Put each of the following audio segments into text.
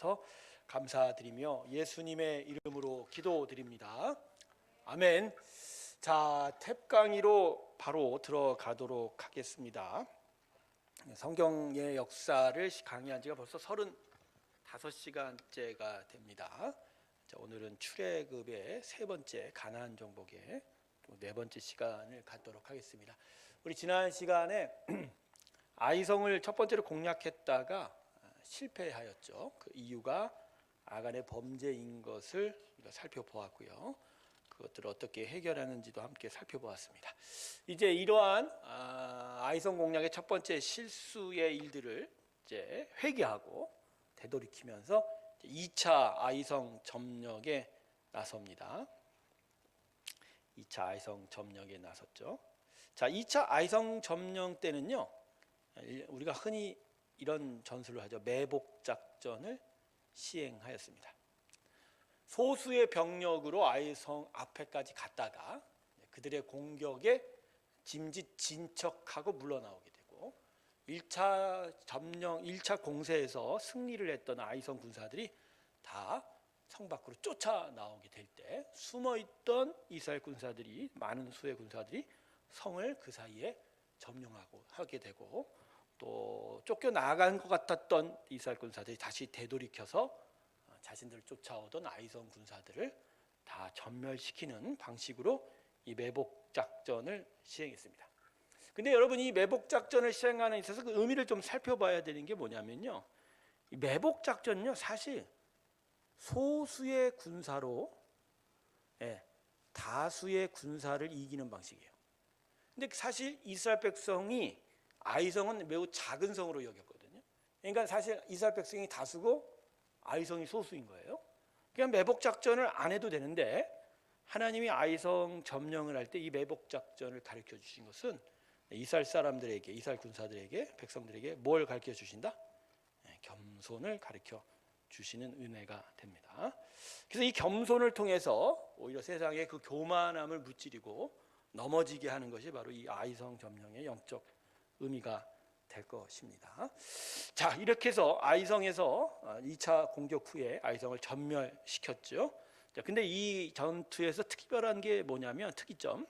주셔서 감사드리며 예수님의 이름으로 기도드립니다. 아멘. 자, 탭 강의로 바로 들어가도록 하겠습니다. 성경의 역사를 강의한 지가 벌써 35시간째가 됩니다. 자, 오늘은 출애굽의 세 번째 가나안 정복의 네 번째 시간을 갖도록 하겠습니다. 우리 지난 시간에 아이성을 첫 번째로 공략했다가 실패하였죠. 그 이유가 아간의 범죄인 것을 우리가 살펴보았고요. 그것들을 어떻게 해결하는지도 함께 살펴보았습니다. 이제 이러한 아이성 공략의 첫 번째 실수의 일들을 이제 회개하고 되돌이키면서 2차 아이성 점령에 나섭니다. 2차 아이성 점령에 나섰죠. 자, 2차 아이성 점령 때는요, 우리가 흔히 이런 전술을 하죠. 매복 작전을 시행하였습니다. 소수의 병력으로 아이성 앞에까지 갔다가 그들의 공격에 짐짓 진척하고 물러나오게 되고 1차 점령, 1차 공세에서 승리를 했던 아이성 군사들이 다 성 밖으로 쫓아나오게 될 때 숨어있던 이스라엘 군사들이, 많은 수의 군사들이 성을 그 사이에 점령하고 하게 되고, 또 쫓겨나간 것 같았던 이스라엘 군사들이 다시 되돌이켜서 자신들을 쫓아오던 아이성 군사들을 다 전멸시키는 방식으로 이 매복 작전을 시행했습니다. 근데 여러분, 이 매복 작전을 시행하는 데 있어서 그 의미를 좀 살펴봐야 되는 게 뭐냐면요, 이 매복 작전은요, 사실 소수의 군사로 다수의 군사를 이기는 방식이에요. 근데 사실 이스라엘 백성이 아이성은 매우 작은 성으로 여겼거든요. 그러니까 사실 이스라엘 백성이 다수고 아이성이 소수인 거예요. 그냥 매복 작전을 안 해도 되는데, 하나님이 아이성 점령을 할 때 이 매복 작전을 가르쳐 주신 것은 이스라엘 사람들에게, 이스라엘 군사들에게, 백성들에게 뭘 가르쳐 주신다? 겸손을 가르쳐 주시는 은혜가 됩니다. 그래서 이 겸손을 통해서 오히려 세상의 그 교만함을 무찌르고 넘어지게 하는 것이 바로 이 아이성 점령의 영적 의미가 될 것입니다. 자, 이렇게 해서 아이성에서 2차 공격 후에 아이성을 전멸시켰죠. 자, 근데 이 전투에서 특별한 게 뭐냐면, 특이점,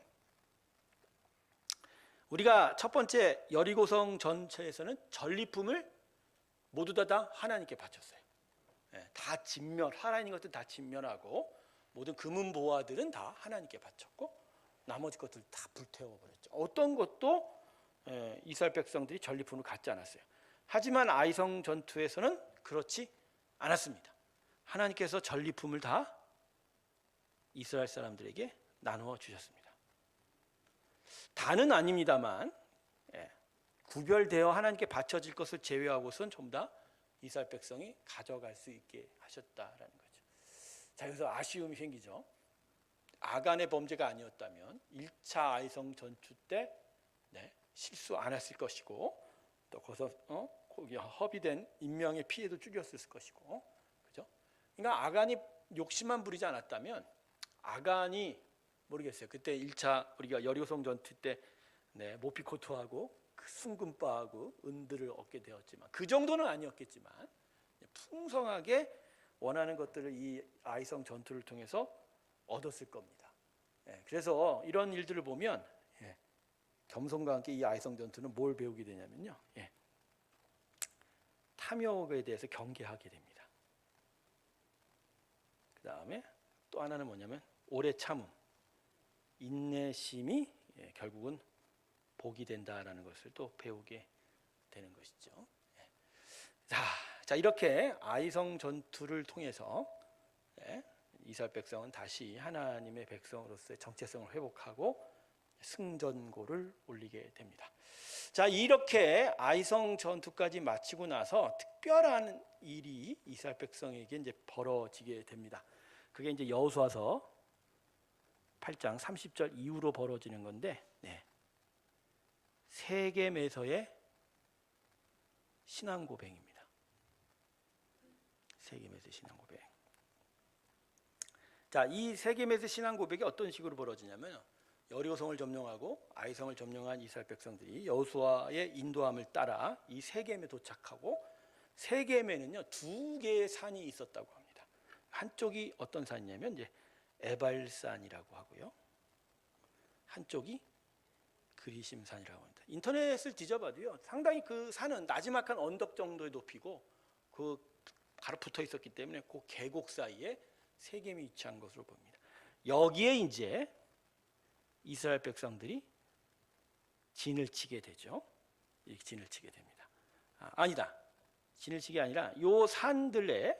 우리가 첫 번째 여리고성 전체에서는 전리품을 모두 다 하나님께 바쳤어요. 다 하나님 것들 다 진멸하고 모든 금은 보화들은 다 하나님께 바쳤고 나머지 것들 다 불태워버렸죠. 어떤 것도 이스라엘 백성들이 전리품을 갖지 않았어요. 하지만 아이성 전투에서는 그렇지 않았습니다. 하나님께서 전리품을 다 이스라엘 사람들에게 나누어 주셨습니다. 다는 아닙니다만 구별되어 하나님께 바쳐질 것을 제외하고선 전부 다 이스라엘 백성이 가져갈 수 있게 하셨다라는 거죠. 자, 여기서 아쉬움이 생기죠. 아간의 범죄가 아니었다면 1차 아이성 전투 때 실수 안 했을 것이고, 또 거기서 거기 허비된 인명의 피해도 줄였을 것이고, 그죠? 그러니까 아간이 욕심만 부리지 않았다면, 아간이 모르겠어요. 그때 1차 우리가 여리고성 전투 때 모피코토하고 순금바하고 은들을 얻게 되었지만, 그 정도는 아니었겠지만 풍성하게 원하는 것들을 이 아이성 전투를 통해서 얻었을 겁니다. 그래서 이런 일들을 보면 겸손과 함께 이 아이성 전투는 뭘 배우게 되냐면요, 탐욕에 대해서 경계하게 됩니다. 그 다음에 또 하나는 뭐냐면 오래 참음, 인내심이 결국은 복이 된다라는 것을 또 배우게 되는 것이죠. 자, 이렇게 아이성 전투를 통해서 이스라엘 백성은 다시 하나님의 백성으로서의 정체성을 회복하고 승전고를 올리게 됩니다. 자, 이렇게 아이성 전투까지 마치고 나서 특별한 일이 이스라엘 백성에게 이제 벌어지게 됩니다. 그게 이제 여호수아서 8장 30절 이후로 벌어지는 건데, 세겜에서의 신앙 고백입니다. 세겜에서의 신앙 고백. 자, 이 세겜에서 신앙 고백이 어떤 식으로 벌어지냐면, 여리고성을 점령하고 아이성을 점령한 이스라엘 백성들이 여호수아의 인도함을 따라 이 세겜에 도착하고 세겜에는요 2개의 산이 있었다고 합니다. 한쪽이 어떤 산이냐면 이제 에발산이라고 하고요. 한쪽이 그리심산이라고 합니다. 인터넷을 뒤져봐도요 상당히 그 산은 나지막한 언덕 정도의 높이고 그 바로 붙어 있었기 때문에 그 계곡 사이에 세겜이 위치한 것으로 봅니다. 여기에 이제 이스라엘 백성들이 진을 치게 되죠. 이렇게 진을 치게 됩니다. 아니다. 진을 치게 아니라 요 산들의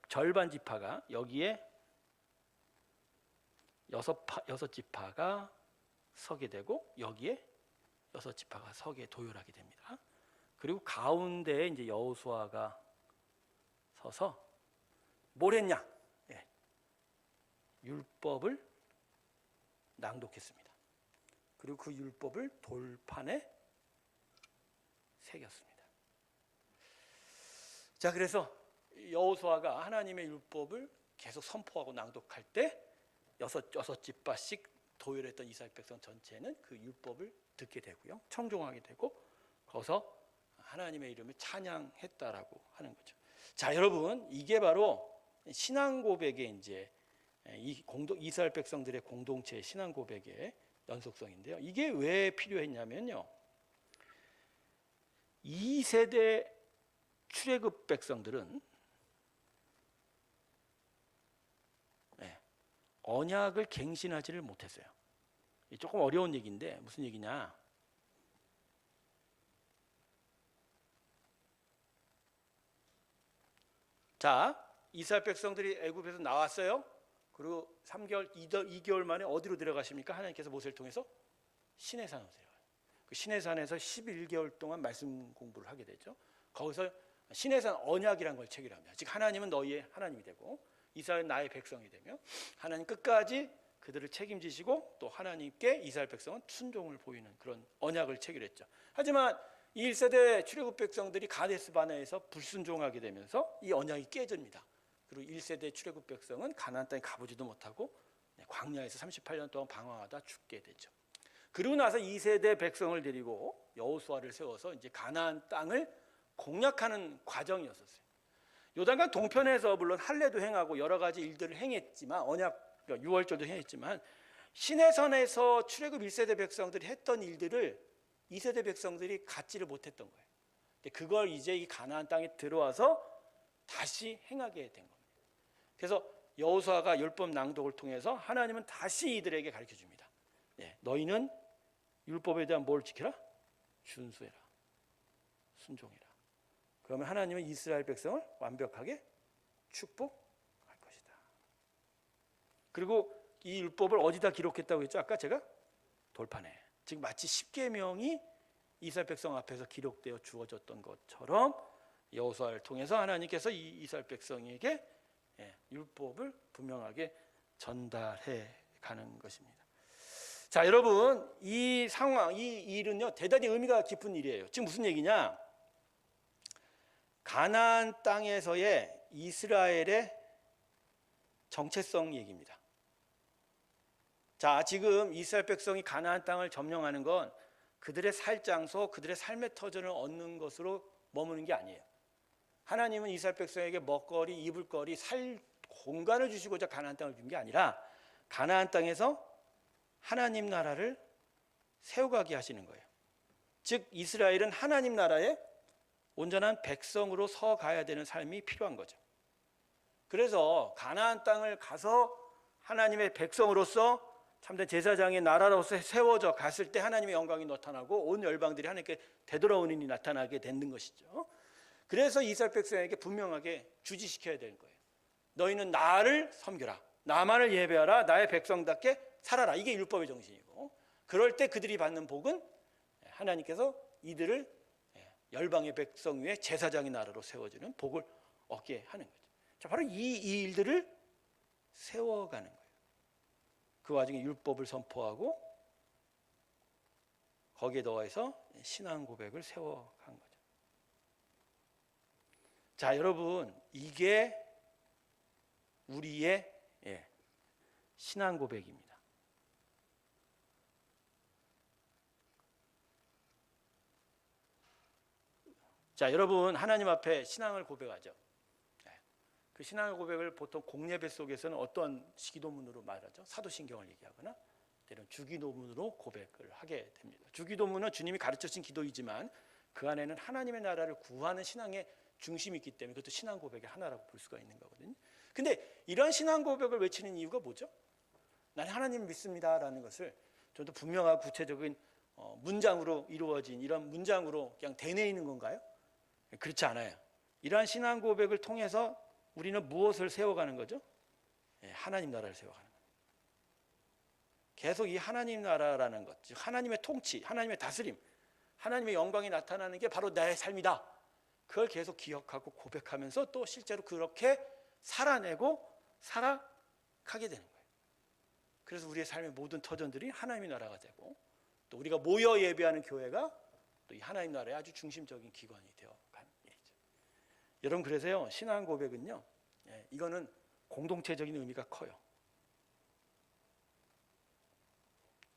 절반 지파가 여기에 여섯 지파가 서게 되고 여기에 6지파가 서게 도열하게 됩니다. 그리고 가운데에 이제 여호수아가 서서 뭘 했냐? 예. 율법을 낭독했습니다. 그리고 그 율법을 돌판에 새겼습니다. 자, 그래서 여호수아가 하나님의 율법을 계속 선포하고 낭독할 때 여섯 지파씩 도열했던 이스라엘 백성 전체는 그 율법을 듣게 되고요, 청종하게 되고 거기서 하나님의 이름을 찬양했다라고 하는 거죠. 자, 여러분, 이게 바로 신앙 고백의 이제 이스라엘 백성들의 공동체의 신앙 고백의 연속성인데요. 이게 왜 필요했냐면요, 2세대 출애굽 백성들은 언약을 갱신하지를 못했어요. 조금 어려운 얘기인데 무슨 얘기냐? 자, 이스라엘 백성들이 애굽에서 나왔어요. 그리고 3개월, 2개월 만에 어디로 들어가십니까? 하나님께서 모세를 통해서 시내산으로 들어가요. 그 시내산에서 11개월 동안 말씀 공부를 하게 되죠. 거기서 시내산 언약이라는 걸 체결합니다. 즉 하나님은 너희의 하나님이 되고 이스라엘은 나의 백성이 되며 하나님 끝까지 그들을 책임지시고 또 하나님께 이스라엘 백성은 순종을 보이는 그런 언약을 체결했죠. 하지만 이 1세대 출애굽 백성들이 가데스 바네에서 불순종하게 되면서 이 언약이 깨집니다. 그리고 1세대 출애굽 백성은 가나안 땅에 가보지도 못하고 광야에서 38년 동안 방황하다 죽게 되죠. 그리고 나서 2세대 백성을 데리고 여호수아를 세워서 이제 가나안 땅을 공략하는 과정이었어요. 요단강 동편에서 물론 할례도 행하고 여러 가지 일들을 행했지만 언약 유월절도 행했지만 시내산에서 출애굽 1세대 백성들이 했던 일들을 2세대 백성들이 갖지를 못했던 거예요. 그걸 이제 이 가나안 땅에 들어와서 다시 행하게 된 겁니다. 그래서 여호수아가 율법 낭독을 통해서 하나님은 다시 이들에게 가르쳐 줍니다. 너희는 율법에 대한 뭘 지켜라? 준수해라. 순종해라. 그러면 하나님은 이스라엘 백성을 완벽하게 축복할 것이다. 그리고 이 율법을 어디다 기록했다고 했죠? 아까 제가 돌판에. 즉 마치 십계명이 이스라엘 백성 앞에서 기록되어 주어졌던 것처럼 여호수아를 통해서 하나님께서 이 이스라엘 백성에게 율법을 분명하게 전달해 가는 것입니다. 자, 여러분, 이 상황, 이 일은요 대단히 의미가 깊은 일이에요. 지금 무슨 얘기냐? 가나안 땅에서의 이스라엘의 정체성 얘기입니다. 자, 지금 이스라엘 백성이 가나안 땅을 점령하는 건 그들의 살 장소, 그들의 삶의 터전을 얻는 것으로 머무는 게 아니에요. 하나님은 이스라엘 백성에게 먹거리, 입을 거리, 살 공간을 주시고자 가나안 땅을 준 게 아니라 가나안 땅에서 하나님 나라를 세워가게 하시는 거예요. 즉 이스라엘은 하나님 나라의 온전한 백성으로 서 가야 되는 삶이 필요한 거죠. 그래서 가나안 땅을 가서 하나님의 백성으로서 참된 제사장의 나라로서 세워져 갔을 때 하나님의 영광이 나타나고 온 열방들이 하나님께 되돌아오는 일이 나타나게 되는 것이죠. 그래서 이스라엘 백성에게 분명하게 주지시켜야 되는 거예요. 너희는 나를 섬겨라. 나만을 예배하라. 나의 백성답게 살아라. 이게 율법의 정신이고, 그럴 때 그들이 받는 복은 하나님께서 이들을 열방의 백성 위에 제사장의 나라로 세워지는 복을 얻게 하는 거죠. 자, 바로 이 일들을 세워가는 거예요. 그 와중에 율법을 선포하고 거기에 더해서 신앙 고백을 세워간 거죠. 자, 여러분, 이게 우리의 신앙 고백입니다. 자, 여러분 하나님 앞에 신앙을 고백하죠. 그 신앙의 고백을 보통 공예배 속에서는 어떤 기도문으로 말하죠? 사도신경을 얘기하거나 때로는 주기도문으로 고백을 하게 됩니다. 주기도문은 주님이 가르쳐주신 기도이지만 그 안에는 하나님의 나라를 구하는 신앙의 중심이 있기 때문에 그것도 신앙 고백의 하나라고 볼 수가 있는 거거든요. 근데 이런 신앙 고백을 외치는 이유가 뭐죠? 나는 하나님을 믿습니다라는 것을 좀 더 분명하고 구체적인 문장으로 이루어진 이런 문장으로 그냥 대내이는 건가요? 그렇지 않아요. 이러한 신앙 고백을 통해서 우리는 무엇을 세워가는 거죠? 하나님 나라를 세워가는 거예요. 계속 이 하나님 나라라는 것, 즉 하나님의 통치, 하나님의 다스림, 하나님의 영광이 나타나는 게 바로 나의 삶이다. 그걸 계속 기억하고 고백하면서 또 실제로 그렇게 살아내고 살아가게 되는 거예요. 그래서 우리의 삶의 모든 터전들이 하나님의 나라가 되고 또 우리가 모여 예배하는 교회가 또 이 하나님 나라의 아주 중심적인 기관이 되어가는 일이죠. 여러분, 그래서요, 신앙 고백은요, 이거는 공동체적인 의미가 커요.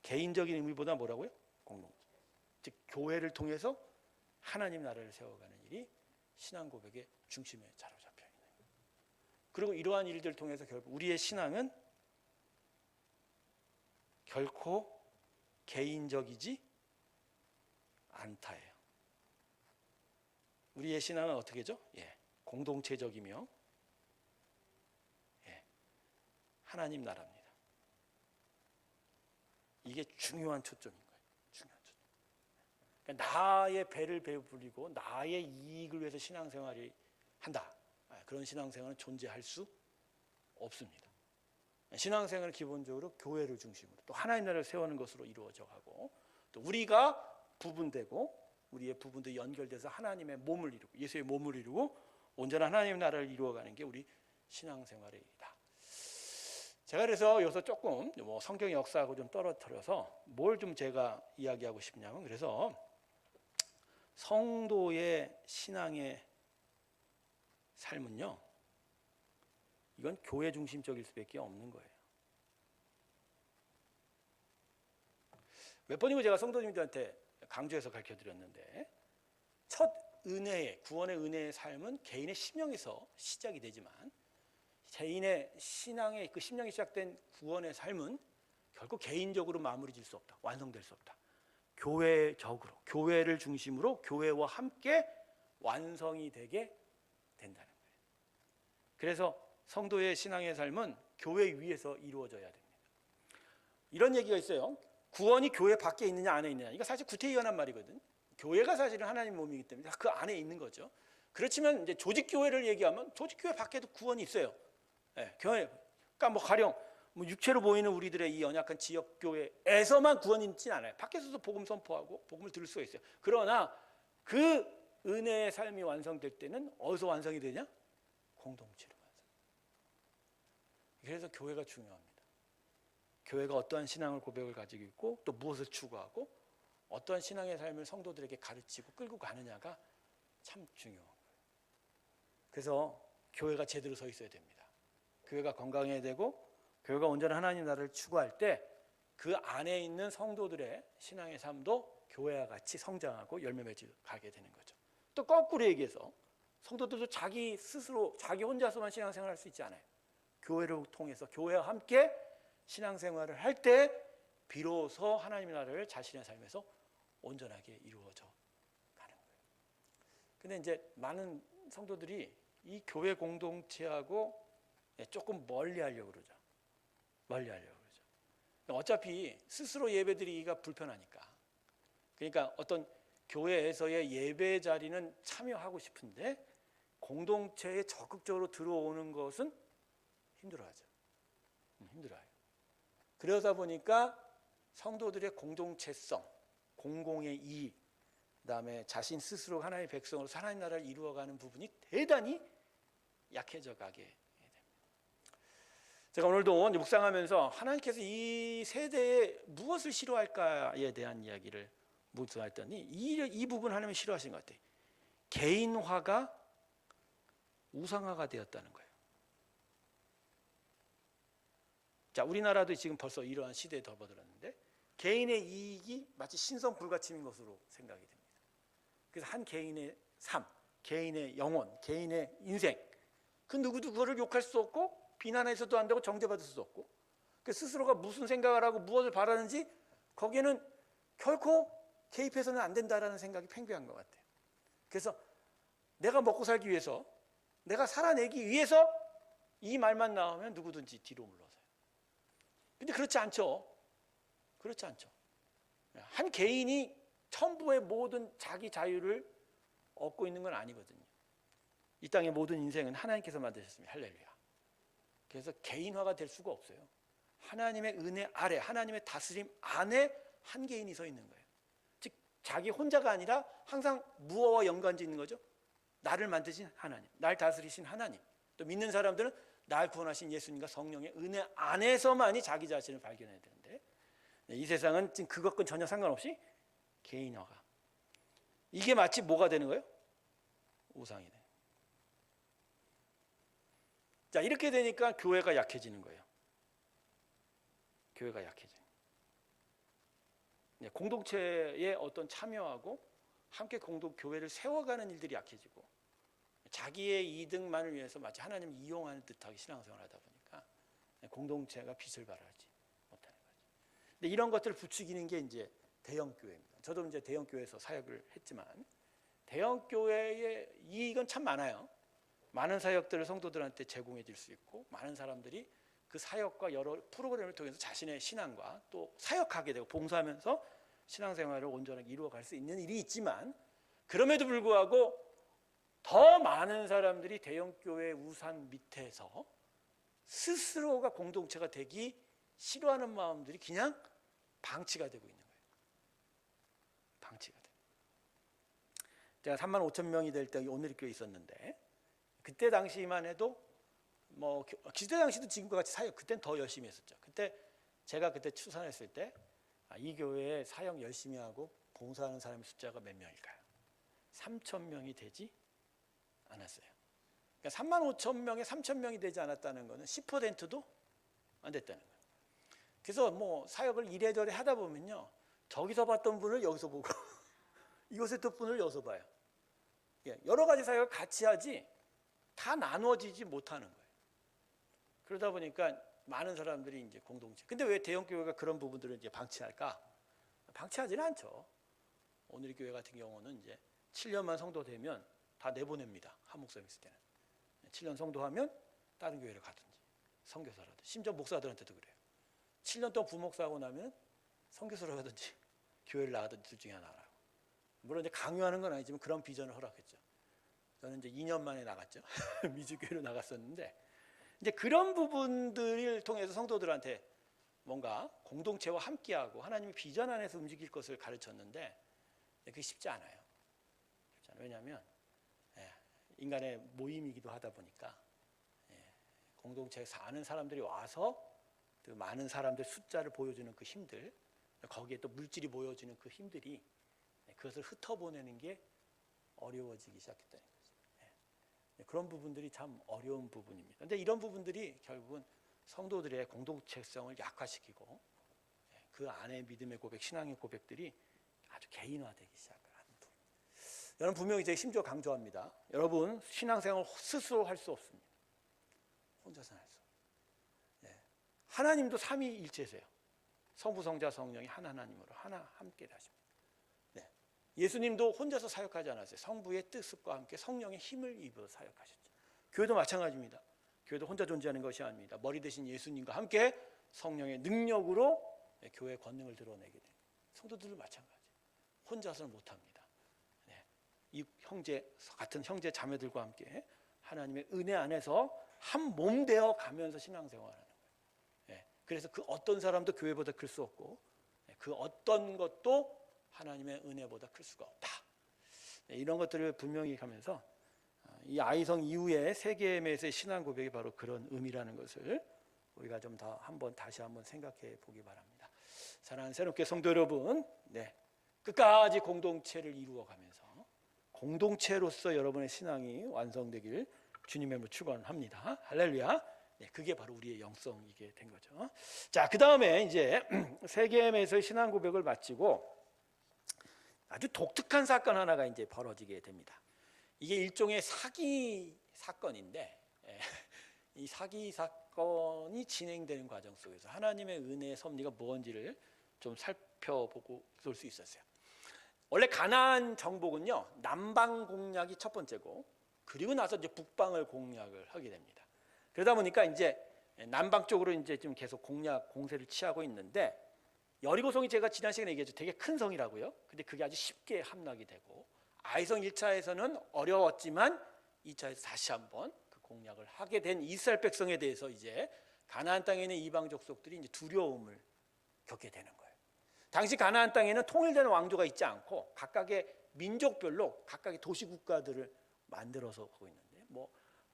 개인적인 의미보다 뭐라고요? 공동체. 즉 교회를 통해서 하나님 나라를 세워가는 일이 신앙 고백의 중심에 사로잡혀 있는 거예요. 그리고 이러한 일들을 통해서 결국 우리의 신앙은 결코 개인적이지 않다예요. 우리의 신앙은 어떻게죠? 공동체적이며 하나님 나라입니다. 이게 중요한 초점인 거예요. 중요한 초점. 그러니까 나의 배를 배부리고 나의 이익을 위해서 신앙생활을 한다. 그런 신앙생활은 존재할 수 없습니다. 신앙생활은 기본적으로 교회를 중심으로 또 하나님 나라를 세우는 것으로 이루어져 가고 또 우리가 부분되고 우리의 부분도 연결돼서 하나님의 몸을 이루고 예수의 몸을 이루고 온전한 하나님의 나라를 이루어가는 게 우리 신앙생활의 일이다. 제가 그래서 여기서 조금 성경의 역사하고 좀 떨어뜨려서 뭘 좀 제가 이야기하고 싶냐면, 그래서 성도의 신앙의 삶은요, 이건 교회 중심적일 수밖에 없는 거예요. 몇 번이고 제가 성도님들한테 강조해서 가르쳐드렸는데, 첫 은혜의 구원의 은혜의 삶은 개인의 심령에서 시작이 되지만 개인의 신앙의 그 심령이 시작된 구원의 삶은 결코 개인적으로 마무리 질 수 없다. 완성될 수 없다. 교회적으로, 교회를 중심으로 교회와 함께 완성이 되게 된다는 거예요. 그래서 성도의 신앙의 삶은 교회 위에서 이루어져야 됩니다. 이런 얘기가 있어요. 구원이 교회 밖에 있느냐 안에 있느냐. 이거 사실 구태의연한 말이거든. 교회가 사실은 하나님 몸이기 때문에 그 안에 있는 거죠. 그렇지만 이제 조직 교회를 얘기하면 조직 교회 밖에도 구원이 있어요. 교회, 그러니까 뭐 가령 육체로 보이는 우리들의 이 연약한 지역 교회에서만 구원이 있지는 않아요. 밖에서도 복음 선포하고 복음을 들을 수가 있어요. 그러나 그 은혜의 삶이 완성될 때는 어디서 완성이 되냐? 공동체로 완성. 그래서 교회가 중요합니다. 교회가 어떠한 신앙을 고백을 가지고 있고 또 무엇을 추구하고 어떠한 신앙의 삶을 성도들에게 가르치고 끌고 가느냐가 참 중요한 거예요. 그래서 교회가 제대로 서 있어야 됩니다. 교회가 건강해야 되고 교회가 온전한 하나님 나라를 추구할 때 그 안에 있는 성도들의 신앙의 삶도 교회와 같이 성장하고 열매 맺어 가게 되는 거죠. 또 거꾸로 얘기해서 성도들도 자기 스스로 자기 혼자서만 신앙생활을 할 수 있지 않아요. 교회를 통해서 교회와 함께 신앙생활을 할 때 비로소 하나님의 나라를 자신의 삶에서 온전하게 이루어져 가는 거예요. 근데 이제 많은 성도들이 이 교회 공동체하고 조금 멀리 하려고 그러죠. 멀리 하려고 그러죠. 어차피 스스로 예배드리기가 불편하니까. 그러니까 어떤 교회에서의 예배 자리는 참여하고 싶은데 공동체에 적극적으로 들어오는 것은 힘들어하죠. 힘들어요. 그러다 보니까 성도들의 공동체성, 공공의 이익, 그다음에 자신 스스로 하나님의 백성으로 하나님 나라를 이루어가는 부분이 대단히 약해져 가게 됩니다. 제가 오늘도 묵상하면서 하나님께서 이 세대에 무엇을 싫어할까에 대한 이야기를 묵상했더니 이 부분 하나님이 싫어하신 것 같아요. 개인화가 우상화가 되었다는 거예요. 자, 우리나라도 지금 벌써 이러한 시대에 접어들었는데 개인의 이익이 마치 신성 불가침인 것으로 생각이 됩니다. 그래서 한 개인의 삶, 개인의 영혼, 개인의 인생, 그 누구도 그거를 욕할 수 없고 비난해서도 안 되고 정죄받을 수도 없고, 그 스스로가 무슨 생각을 하고 무엇을 바라는지 거기에는 결코 개입해서는 안 된다라는 생각이 팽배한 것 같아요. 그래서 내가 먹고 살기 위해서, 내가 살아내기 위해서 이 말만 나오면 누구든지 뒤로 물러서요. 근데 그렇지 않죠. 그렇지 않죠. 한 개인이 천부의 모든 자기 자유를 얻고 있는 건 아니거든요. 이 땅의 모든 인생은 하나님께서 만드셨습니다. 할렐루야. 그래서 개인화가 될 수가 없어요. 하나님의 은혜 아래, 하나님의 다스림 안에 한 개인이 서 있는 거예요. 즉 자기 혼자가 아니라 항상 무엇과 연관되어 있는 거죠? 나를 만드신 하나님, 날 다스리신 하나님, 또 믿는 사람들은 날 구원하신 예수님과 성령의 은혜 안에서만이 자기 자신을 발견해야 되는데, 이 세상은 지금 그것과 전혀 상관없이 개인화가, 이게 마치 뭐가 되는 거예요? 우상이네. 자, 이렇게 되니까 교회가 약해지는 거예요. 교회가 약해져요. 공동체에 어떤 참여하고 함께 교회를 세워가는 일들이 약해지고, 자기의 이득만을 위해서 마치 하나님을 이용하는 듯하게 신앙생활을 하다 보니까 공동체가 빛을 발하지 못하는 거죠. 근데 이런 것들을 부추기는 게 이제 대형 교회입니다. 저도 이제 대형 교회에서 사역을 했지만, 대형 교회의 이익은 참 많아요. 많은 사역들을 성도들한테 제공해 줄 수 있고, 많은 사람들이 그 사역과 여러 프로그램을 통해서 자신의 신앙과 또 사역하게 되고 봉사하면서 신앙생활을 온전하게 이루어갈 수 있는 일이 있지만, 그럼에도 불구하고 더 많은 사람들이 대형교회 우산 밑에서 스스로가 공동체가 되기 싫어하는 마음들이 그냥 방치가 되고 있는 거예요. 방치가 돼요. 제가 3만 5천 명이 될 때 오늘교회에 있었는데, 그때 당시만 해도 뭐 그때 당시도 지금과 같이 사역, 그때는 더 열심히 했었죠. 제가 그때 추산했을 때 이 교회에 사역 열심히 하고 봉사하는 사람의 숫자가 몇 명일까요? 3천 명이 되지 않았어요. 그러니까 3만 5천 명에 3천 명이 되지 않았다는 것은 10%도 안 됐다는 거예요. 그래서 뭐 사역을 이래저래 하다 보면요, 저기서 봤던 분을 여기서 보고 이곳에 또 분을 여기서 봐요. 여러 가지 사역을 같이 하지 다 나누어지지 못하는 거예요. 그러다 보니까 많은 사람들이 이제 공동체. 근데 왜 대형 교회가 그런 부분들을 이제 방치할까? 방치하지는 않죠. 오늘 교회 같은 경우는 이제 7년만 성도 되면 다 내보냅니다. 한 목사님 있을 때는 7년 성도하면 다른 교회를 가든지 선교사라든지, 심지어 목사들한테도 그래요. 7년 동안 부목사하고 나면 선교사로 가든지 교회를 나가든지 둘 중에 하나라고. 물론 이제 강요하는 건 아니지만 그런 비전을 허락했죠. 저는 이제 2년 만에 나갔죠. 미주교회로 나갔었는데, 이제 그런 부분들을 통해서 성도들한테 뭔가 공동체와 함께하고 하나님의 비전 안에서 움직일 것을 가르쳤는데, 그게 쉽지 않아요. 왜냐하면 인간의 모임이기도 하다 보니까 공동체에 사는 사람들이 와서 그 많은 사람들 숫자를 보여주는 그 힘들, 거기에 또 물질이 보여주는 그 힘들이 그것을 흩어보내는 게 어려워지기 시작했다는 거죠. 그런 부분들이 참 어려운 부분입니다. 그런데 이런 부분들이 결국은 성도들의 공동체성을 약화시키고, 그 안에 믿음의 고백, 신앙의 고백들이 아주 개인화되기 시작하는 부분. 여러분, 분명히 제가 심지어 강조합니다. 여러분, 신앙생활 스스로 할 수 없습니다. 혼자서는 할 수 없어요. 하나님도 삼위일체세요. 성부, 성자, 성령이 하나님으로 하나 함께 하십니다. 예수님도 혼자서 사역하지 않았어요. 성부의 뜻과 함께 성령의 힘을 입어 사역하셨죠. 교회도 마찬가지입니다. 교회도 혼자 존재하는 것이 아닙니다. 머리 대신 예수님과 함께 성령의 능력으로 교회의 권능을 드러내게 됩니다. 성도들도 마찬가지. 혼자서는 못합니다. 이 같은 형제 자매들과 함께 하나님의 은혜 안에서 한 몸 되어 가면서 신앙생활하는 거예요. 그래서 그 어떤 사람도 교회보다 클 수 없고, 그 어떤 것도 하나님의 은혜보다 클 수가 없다. 이런 것들을 분명히 하면서 이 아이성 이후의 세계에서의 신앙 고백이 바로 그런 의미라는 것을 우리가 좀 더 다시 한번 생각해 보기 바랍니다. 사랑하는 새롭게 성도 여러분, 끝까지 공동체를 이루어가면서 공동체로서 여러분의 신앙이 완성되길 주님의 이름으로 축원합니다. 할렐루야. 그게 바로 우리의 영성이게 된 거죠. 자, 그 다음에 이제 세계에서의 신앙 고백을 마치고 아주 독특한 사건 하나가 이제 벌어지게 됩니다. 이게 일종의 사기 사건인데 이 사기 사건이 진행되는 과정 속에서 하나님의 은혜의 섭리가 뭔지를 좀 살펴보고 볼 수 있었어요. 원래 가나안 정복은요, 남방 공략이 첫 번째고, 그리고 나서 이제 북방을 공략을 하게 됩니다. 그러다 보니까 이제 남방 쪽으로 이제 좀 계속 공세를 취하고 있는데, 여리고성이 제가 지난 시간에 얘기했죠. 되게 큰 성이라고요. 근데 그게 아주 쉽게 함락이 되고, 아이성 1차에서는 어려웠지만 2차에서 다시 한번 그 공략을 하게 된 이스라엘 백성에 대해서 이제 가나안 땅에 있는 이방 족속들이 이제 두려움을 겪게 되는 거예요. 당시 가나안 땅에는 통일된 왕조가 있지 않고 각각의 민족별로 각각의 도시 국가들을 만들어서 하고 있는데, 뭐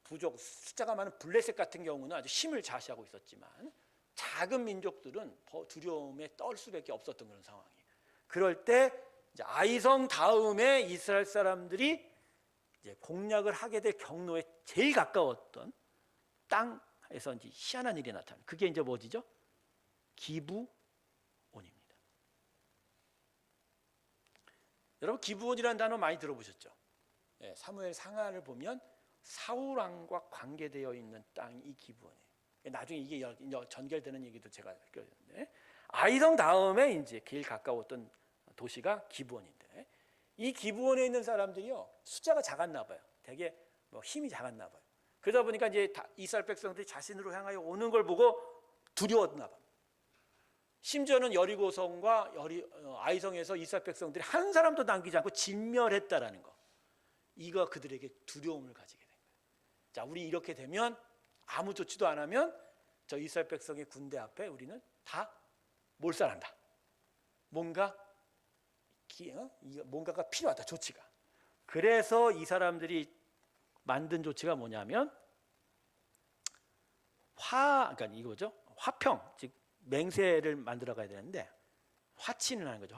부족 숫자가 많은 블레셋 같은 경우는 아주 힘을 자시하고 있었지만 작은 민족들은 두려움에 떨 수밖에 없었던 그런 상황이에요. 그럴 때 이제 아이성 다음에 이스라엘 사람들이 이제 공략을 하게 될 경로에 제일 가까웠던 땅에서 이제 희한한 일이 나타나요. 그게 이제 뭐지죠? 기브온입니다. 여러분, 기브온이라는 단어 많이 들어보셨죠? 사무엘 상하를 보면 사울 왕과 관계되어 있는 땅이 이 기브온이에요. 나중에 이게 전결되는 얘기도 제가 느꼈는데, 아이성 다음에 이제 제일 가까웠던 도시가 기브온인데, 이 기브온에 있는 사람들이요, 숫자가 작았나 봐요. 되게 뭐 힘이 작았나 봐요. 그러다 보니까 이제 이스라엘 백성들이 자신으로 향하여 오는 걸 보고 두려웠나 봐요. 심지어는 여리고성과 아이성에서 이스라엘 백성들이 한 사람도 남기지 않고 진멸했다라는 거, 이거 그들에게 두려움을 가지게 된 거예요. 자, 우리 이렇게 되면 아무 조치도 안 하면 저 이스라엘 백성의 군대 앞에 우리는 다 몰살한다. 뭔가가 필요하다, 조치가. 그래서 이 사람들이 만든 조치가 뭐냐면 그러니까 이거죠. 화평, 즉 맹세를 만들어 가야 되는데 화친을 하는 거죠.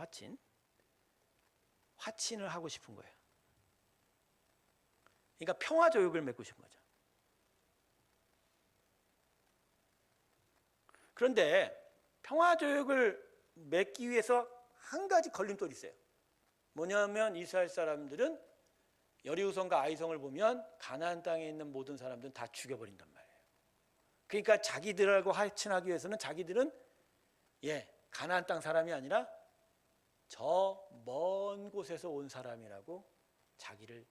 화친을 하고 싶은 거예요. 그러니까 평화 조약을 맺고 싶은 거죠. 그런데 평화 조약을 맺기 위해서 한 가지 걸림돌이 있어요. 뭐냐면 이스라엘 사람들은 여리고성과 아이성을 보면 가나안 땅에 있는 모든 사람들은 다 죽여버린단 말이에요. 그러니까 자기들하고 화친하기 위해서는 자기들은 가나안 땅 사람이 아니라 저 먼 곳에서 온 사람이라고 자기를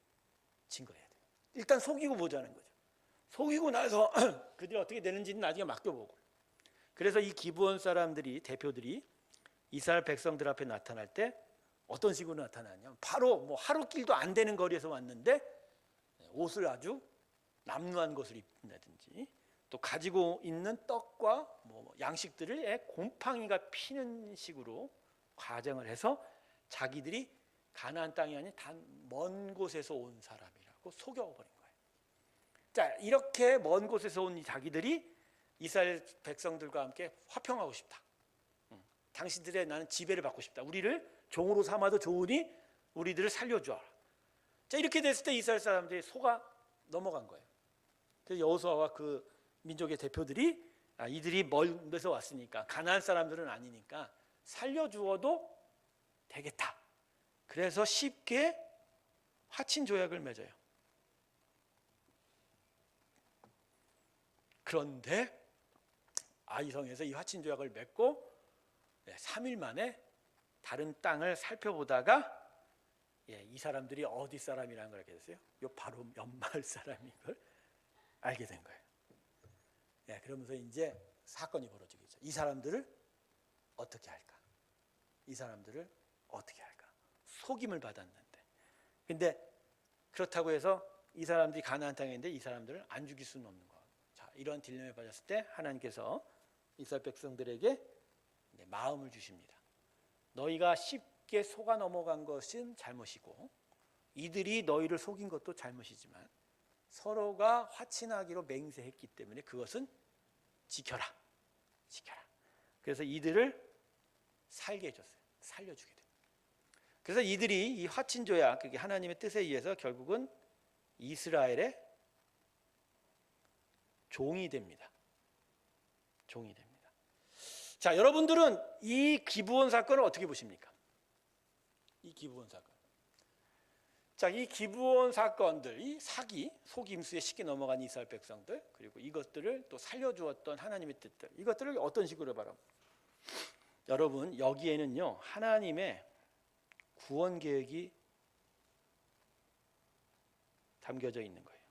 증거해야 돼요. 일단 속이고 보자는 거죠. 속이고 나서 그들이 어떻게 되는지는 나중에 맡겨보고. 그래서 이 기브온 사람들이, 대표들이 이스라엘 백성들 앞에 나타날 때 어떤 식으로 나타나냐면, 바로 뭐 하루길도 안 되는 거리에서 왔는데 옷을 아주 남루한 것을 입는다든지, 또 가지고 있는 떡과 뭐 양식들을 곰팡이가 피는 식으로 과정을 해서 자기들이 가나안 땅이 아닌 단 먼 곳에서 온 사람이라고 속여버린 거예요. 자, 이렇게 먼 곳에서 온 자기들이 이스라엘 백성들과 함께 화평하고 싶다. 당신들의 나는 지배를 받고 싶다. 우리를 종으로 삼아도 좋으니 우리들을 살려주어라. 자, 이렇게 됐을 때 이스라엘 사람들이 속아 넘어간 거예요. 그래서 여호수아와 그 민족의 대표들이 이들이 먼 데서 왔으니까 가나안 사람들은 아니니까 살려주어도 되겠다. 그래서 쉽게 화친 조약을 맺어요. 그런데 아이성에서 이 화친 조약을 맺고 3일 만에 다른 땅을 살펴보다가 이 사람들이 어디 사람이라는 걸 알게 됐어요. 바로 연마을 사람인 걸 알게 된 거예요. 그러면서 이제 사건이 벌어지겠죠. 이 사람들을 어떻게 할까? 이 사람들을 어떻게 할까? 속임을 받았는데. 근데 그렇다고 해서 이 사람들이 가나안 땅에 있는데 이 사람들을 안 죽일 수는 없는 거예요. 자, 이런 딜레마에 빠졌을 때 하나님께서 이스라엘 백성들에게 마음을 주십니다. 너희가 쉽게 속아 넘어간 것은 잘못이고 이들이 너희를 속인 것도 잘못이지만 서로가 화친하기로 맹세했기 때문에 그것은 지켜라. 그래서 이들을 살게 해줬어요. 살려주게 돼요. 그래서 이들이 이 화친 조약, 그게 하나님의 뜻에 의해서 결국은 이스라엘의 종이 됩니다. 자, 여러분들은 이 기브온 사건을 어떻게 보십니까? 이 기브온 사건. 자, 이 기브온 사건들, 이 사기, 속임수에 쉽게 넘어간 이스라엘 백성들, 그리고 이것들을 또 살려주었던 하나님의 뜻들, 이것들을 어떤 식으로 바랍니까? 여러분, 여기에는요 하나님의 구원 계획이 담겨져 있는 거예요.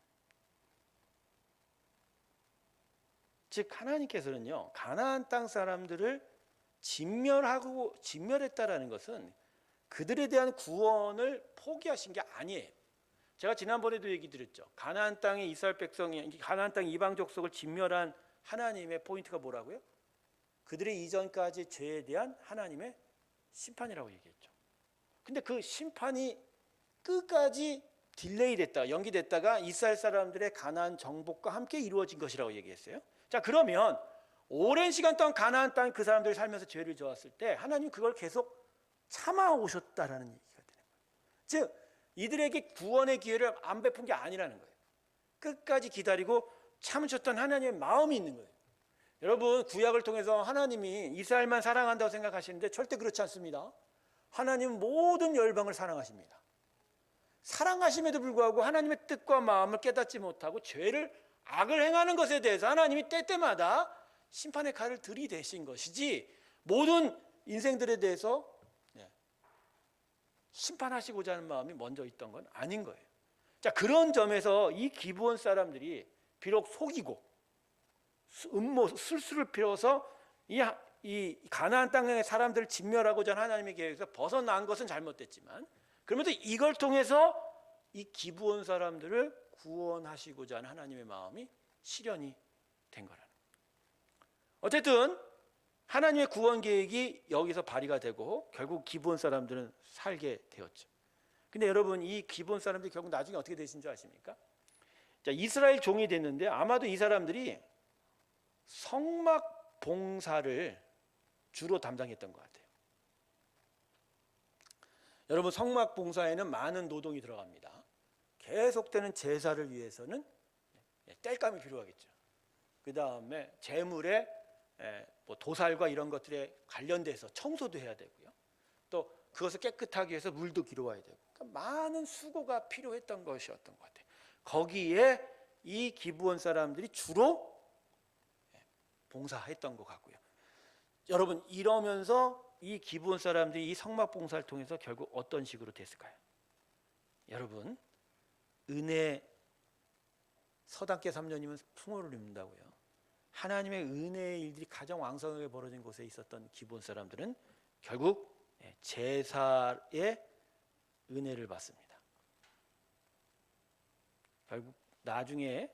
즉 하나님께서는요 가나안 땅 사람들을 진멸했다라는 것은 그들에 대한 구원을 포기하신 게 아니에요. 제가 지난번에도 얘기 드렸죠. 가나안 땅의 이스라엘 백성이 가나안 땅 이방 족속을 진멸한 하나님의 포인트가 뭐라고요? 그들의 이전까지 죄에 대한 하나님의 심판이라고 얘기했죠. 근데 그 심판이 끝까지 딜레이 됐다가 연기됐다가 이스라엘 사람들의 가나안 정복과 함께 이루어진 것이라고 얘기했어요. 자, 그러면 오랜 시간 동안 가나안 땅 그 사람들이 살면서 죄를 저었을 때 하나님 그걸 계속 참아 오셨다라는 얘기가 되는 거예요. 즉 이들에게 구원의 기회를 안 베푼 게 아니라는 거예요. 끝까지 기다리고 참으셨던 하나님의 마음이 있는 거예요. 여러분, 구약을 통해서 하나님이 이스라엘만 사랑한다고 생각하시는데 절대 그렇지 않습니다. 하나님은 모든 열방을 사랑하십니다. 사랑하심에도 불구하고 하나님의 뜻과 마음을 깨닫지 못하고 죄를 악을 행하는 것에 대해서 하나님이 때때마다 심판의 칼을 들이대신 것이지 모든 인생들에 대해서 심판하시고자 하는 마음이 먼저 있던 건 아닌 거예요. 자, 그런 점에서 이 기브온 사람들이 비록 속이고 술수를 피워서 이 가나안 땅의 사람들을 진멸하고자 하는 하나님의 계획에서 벗어난 것은 잘못됐지만 그러면서 이걸 통해서 이 기브온 사람들을 구원하시고자 하는 하나님의 마음이 실현이 된 거라는 거예요. 어쨌든 하나님의 구원 계획이 여기서 발휘가 되고 결국 기브온 사람들은 살게 되었죠. 근데 여러분, 이 기브온 사람들이 결국 나중에 어떻게 되신 줄 아십니까? 자, 이스라엘 종이 됐는데 아마도 이 사람들이 성막 봉사를 주로 담당했던 것 같아요. 여러분, 성막 봉사에는 많은 노동이 들어갑니다. 계속되는 제사를 위해서는 땔감이 필요하겠죠. 그 다음에 제물에 도살과 이런 것들에 관련돼서 청소도 해야 되고요. 또 그것을 깨끗하게 해서 물도 기르어야 되고, 그러니까 많은 수고가 필요했던 것이었던 것 같아요. 거기에 이 기브온 사람들이 주로 봉사했던 것 같고요. 여러분, 이러면서 이 기브온 사람들이 이 성막 봉사를 통해서 결국 어떤 식으로 됐을까요? 여러분, 은혜 서당계 3년이면 풍요를 입는다고요. 하나님의 은혜의 일들이 가장 왕성하게 벌어진 곳에 있었던 기브온 사람들은 결국 제사의 은혜를 받습니다. 결국 나중에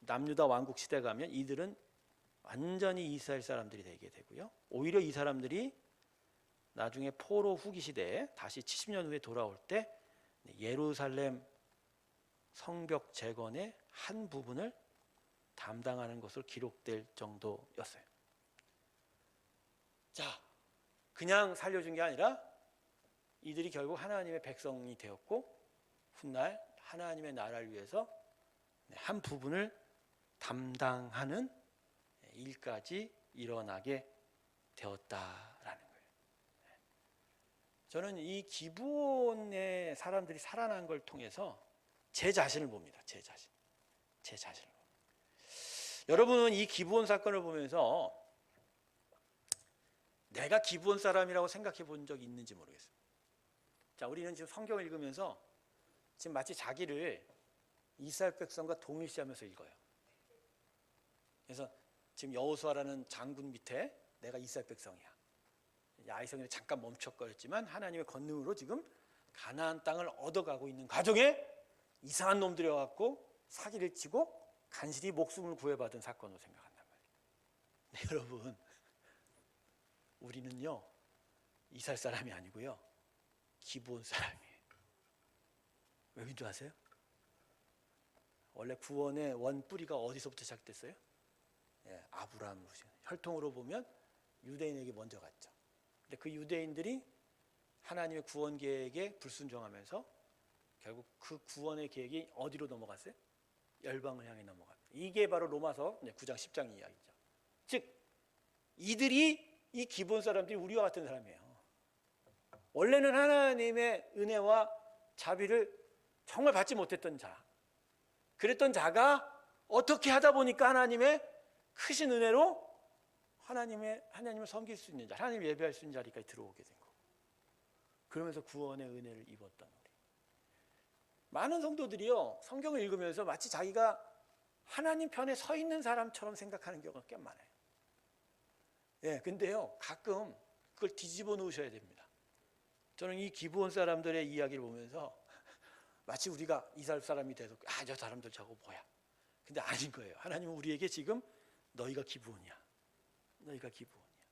남유다 왕국 시대 가면 이들은 완전히 이스라엘 사람들이 되게 되고요. 오히려 이 사람들이 나중에 포로 후기 시대에 다시 70년 후에 돌아올 때 예루살렘 성벽 재건의 한 부분을 담당하는 것으로 기록될 정도였어요. 자, 그냥 살려준 게 아니라 이들이 결국 하나님의 백성이 되었고 훗날 하나님의 나라를 위해서 한 부분을 담당하는 일까지 일어나게 되었다라는 거예요. 저는 이 기브온의 사람들이 살아난 걸 통해서 제 자신을 봅니다. 제 자신을. 여러분은 이 기브온 사건을 보면서 내가 기브온 사람이라고 생각해 본 적이 있는지 모르겠어요. 자, 우리는 지금 성경을 읽으면서 지금 마치 자기를 이스라엘 백성과 동일시하면서 읽어요. 그래서 지금 여호수아라는 장군 밑에 내가 이스라엘 백성이야. 아이성이 잠깐 멈춰거렸지만 하나님의 권능으로 지금 가나안 땅을 얻어가고 있는 과정에 이상한 놈들이 와갖고 사기를 치고 간신히 목숨을 구해받은 사건으로 생각한단 말이에요. 네, 여러분, 우리는요 이스라엘 사람이 아니고요 기브온 사람이에요. 왜인 줄 아세요? 원래 구원의 원 뿌리가 어디서부터 시작됐어요? 아브라함으로. 혈통으로 보면 유대인에게 먼저 갔죠. 근데 그 유대인들이 하나님의 구원 계획에 불순종하면서 결국 그 구원의 계획이 어디로 넘어갔어요? 열방을 향해 넘어갑니다. 이게 바로 로마서 9장 10장 이야기죠. 즉 이들이 이 기브온 사람들이 우리와 같은 사람이에요. 원래는 하나님의 은혜와 자비를 정말 받지 못했던 자, 그랬던 자가 어떻게 하다 보니까 하나님의 크신 은혜로 하나님을 섬길 수 있는 자, 하나님을 예배할 수 있는 자리까지 들어오게 된 거고, 그러면서 구원의 은혜를 입었던 우리 많은 성도들이요, 성경을 읽으면서 마치 자기가 하나님 편에 서 있는 사람처럼 생각하는 경우가 꽤 많아요. 예, 근데요, 가끔 그걸 뒤집어 놓으셔야 됩니다. 저는 이 기브온 사람들의 이야기를 보면서 마치 우리가 이스라엘 사람이 돼서 저 사람들 저거 뭐야? 근데 아닌 거예요. 하나님은 우리에게 지금 너희가 기브온이야. 너희가 기브온이야.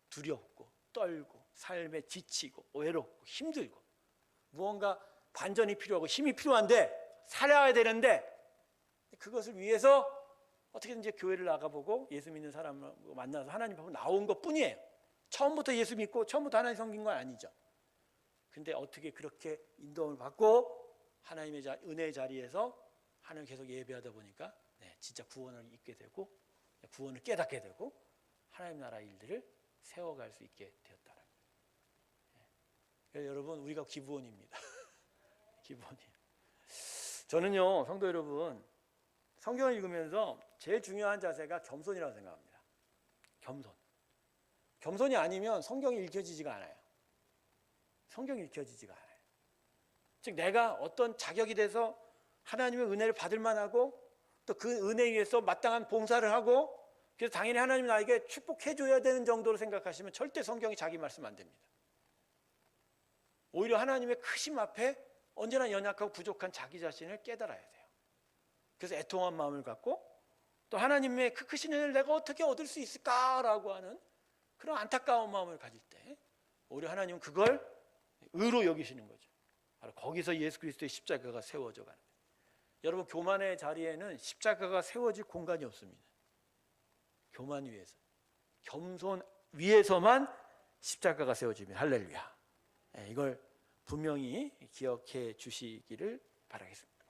두렵고 떨고 삶에 지치고 외롭고 힘들고 무언가 반전이 필요하고 힘이 필요한데 살아야 되는데 그것을 위해서 어떻게든지 교회를 나가보고 예수 믿는 사람을 만나서 하나님 앞으로 나온 것뿐이에요. 처음부터 예수 믿고 처음부터 하나님 섬긴 건 아니죠. 근데 어떻게 그렇게 인도함을 받고 하나님의 은혜의 자리에서 하나님 계속 예배하다 보니까 진짜 구원을 잊게 되고 구원을 깨닫게 되고 하나님 나라 일들을 세워갈 수 있게 되었다는 거예요. 여러분, 우리가 기브온입니다. 기브온이에요. 저는요, 성도 여러분, 성경을 읽으면서 제일 중요한 자세가 겸손이라고 생각합니다. 겸손이 아니면 성경이 읽혀지지가 않아요. 성경이 읽혀지지가 않아요. 즉 내가 어떤 자격이 돼서 하나님의 은혜를 받을 만하고 또 그 은혜에 의해서 마땅한 봉사를 하고 그래서 당연히 하나님이 나에게 축복해 줘야 되는 정도로 생각하시면 절대 성경이 자기 말씀 안 됩니다. 오히려 하나님의 크심 앞에 언제나 연약하고 부족한 자기 자신을 깨달아야 돼요. 그래서 애통한 마음을 갖고 또 하나님의 그 크신 은혜를 내가 어떻게 얻을 수 있을까라고 하는 그런 안타까운 마음을 가질 때 오히려 하나님은 그걸 의로 여기시는 거죠. 바로 거기서 예수 그리스도의 십자가가 세워져 가는 거예요. 여러분, 교만의 자리에는 십자가가 세워질 공간이 없습니다. 교만 위에서, 겸손 위에서만 십자가가 세워집니다. 할렐루야. 이걸 분명히 기억해 주시기를 바라겠습니다.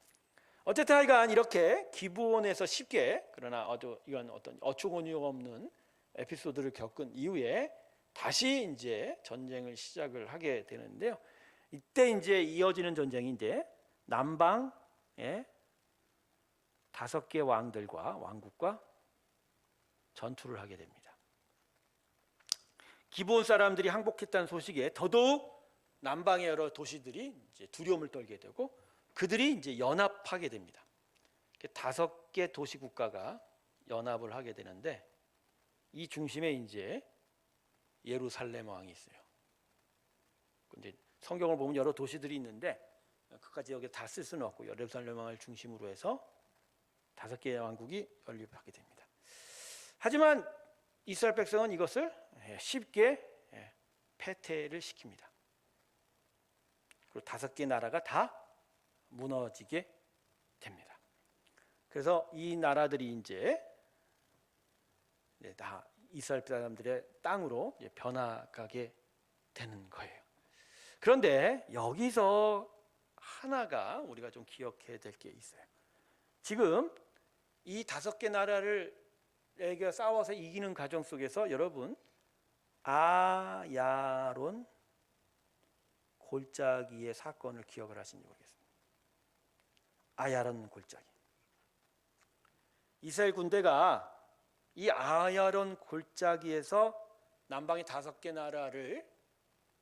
어쨌든 하여간 이렇게 기브온에서 쉽게, 그러나 이건 어떤 어처구니가 없는 에피소드를 겪은 이후에 다시 이제 전쟁을 시작을 하게 되는데요. 이때 이제 이어지는 전쟁이 이제 남방의 5개 왕들과 왕국과 전투를 하게 됩니다. 기브온 사람들이 항복했다는 소식에 더더욱 남방의 여러 도시들이 이제 두려움을 떨게 되고 그들이 이제 연합하게 됩니다. 5개 도시 국가가 연합을 하게 되는데 이 중심에 이제 예루살렘 왕이 있어요. 근데 성경을 보면 여러 도시들이 있는데 그까지 여기 다 쓸 수는 없고 예루살렘 왕을 중심으로 해서 5개의 왕국이 연립하게 됩니다. 하지만 이스라엘 백성은 이것을 쉽게 패퇴를 시킵니다. 그리고 5개 나라가 다 무너지게 됩니다. 그래서 이 나라들이 이제 다 이스라엘 사람들의 땅으로 변화가게 되는 거예요. 그런데 여기서 하나가 우리가 좀 기억해야 될 게 있어요. 지금 이 5개 나라를 싸워서 이기는 과정 속에서 여러분 아야론 골짜기의 사건을 기억을 하시는지 모르겠습니다. 아야론 골짜기. 이스라엘 군대가 이 아야론 골짜기에서 남방의 5개 나라를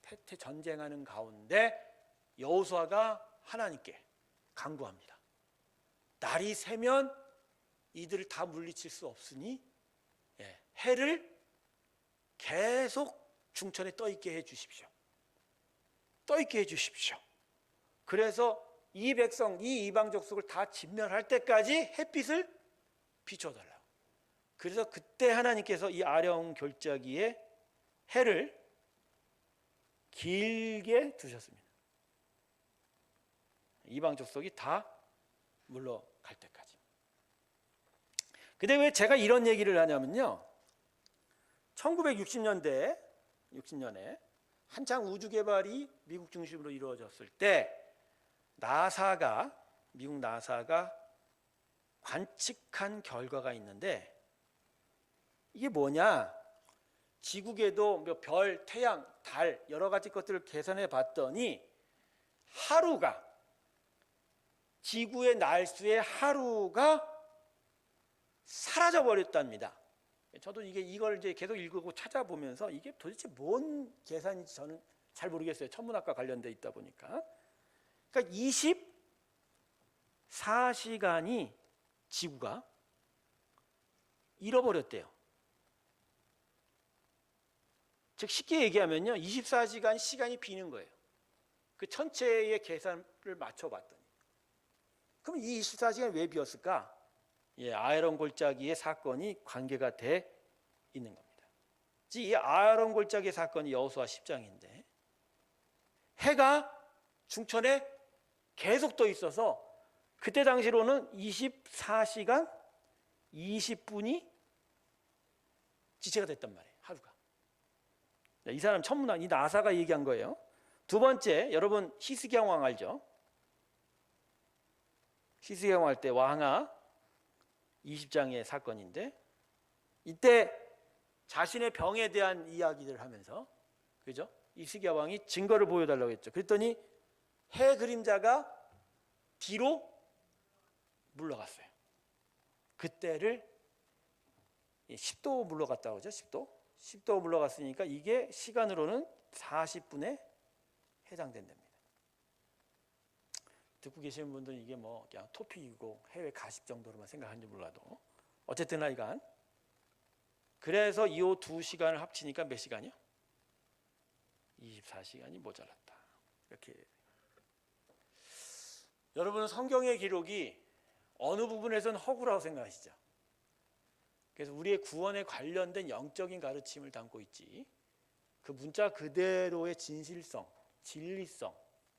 패퇴 전쟁하는 가운데 여호수아가 하나님께 간구합니다. 날이 새면 이들을 다 물리칠 수 없으니 해를 계속 중천에 떠있게 해주십시오. 떠있게 해주십시오. 그래서 이 백성, 이 이방 족속을 다 진멸할 때까지 햇빛을 비춰달라고. 그래서 그때 하나님께서 이 아령 골짜기에 해를 길게 두셨습니다. 이방 족속이 다 물러갈 때까지. 근데 왜 제가 이런 얘기를 하냐면요, 1960년에 한창 우주 개발이 미국 중심으로 이루어졌을 때 미국 나사가 관측한 결과가 있는데 이게 뭐냐, 지구궤도 별, 태양, 달 여러 가지 것들을 계산해 봤더니 하루가 지구의 날수의 하루가 사라져 버렸답니다. 저도 이걸 이제 계속 읽고 찾아보면서 이게 도대체 뭔 계산인지 저는 잘 모르겠어요. 천문학과 관련돼 있다 보니까. 그러니까 24시간이 지구가 잃어버렸대요. 즉 쉽게 얘기하면요, 24시간 시간이 비는 거예요. 그 전체의 계산을 맞춰봤더니. 그럼 이 24시간이 왜 비었을까? 아에론 골짜기의 사건이 관계가 돼 있는 겁니다. 이 아에론 골짜기 사건이 여호수아 10장인데 해가 중천에 계속 떠 있어서 그때 당시로는 24시간 20분이 지체가 됐단 말이에요. 하루가. 이 사람 천문학, 이 나사가 얘기한 거예요. 두 번째, 여러분 히스기야 왕 알죠? 히스기야 왕 할 때 왕하 20장의 사건인데 이때 자신의 병에 대한 이야기를 하면서, 그죠? 히스기야 왕이 증거를 보여달라고 했죠. 그랬더니 해 그림자가 뒤로 물러갔어요. 그때를 10도 물러갔다고 하죠. 10도 물러갔으니까 이게 시간으로는 40분에 해당된답니다. 듣고 계시는 분들은 이게 뭐 그냥 토픽이고 해외 가십 정도로만 생각하는지 몰라도 어쨌든 하여간 그래서 이 2시간을 합치니까 몇 시간이요? 24시간이 모자랐다. 이렇게. 여러분은 성경의 기록이 어느 부분에서는 허구라고 생각하시죠? 그래서 우리의 구원에 관련된 영적인 가르침을 담고 있지 그 문자 그대로의 진실성, 진리성,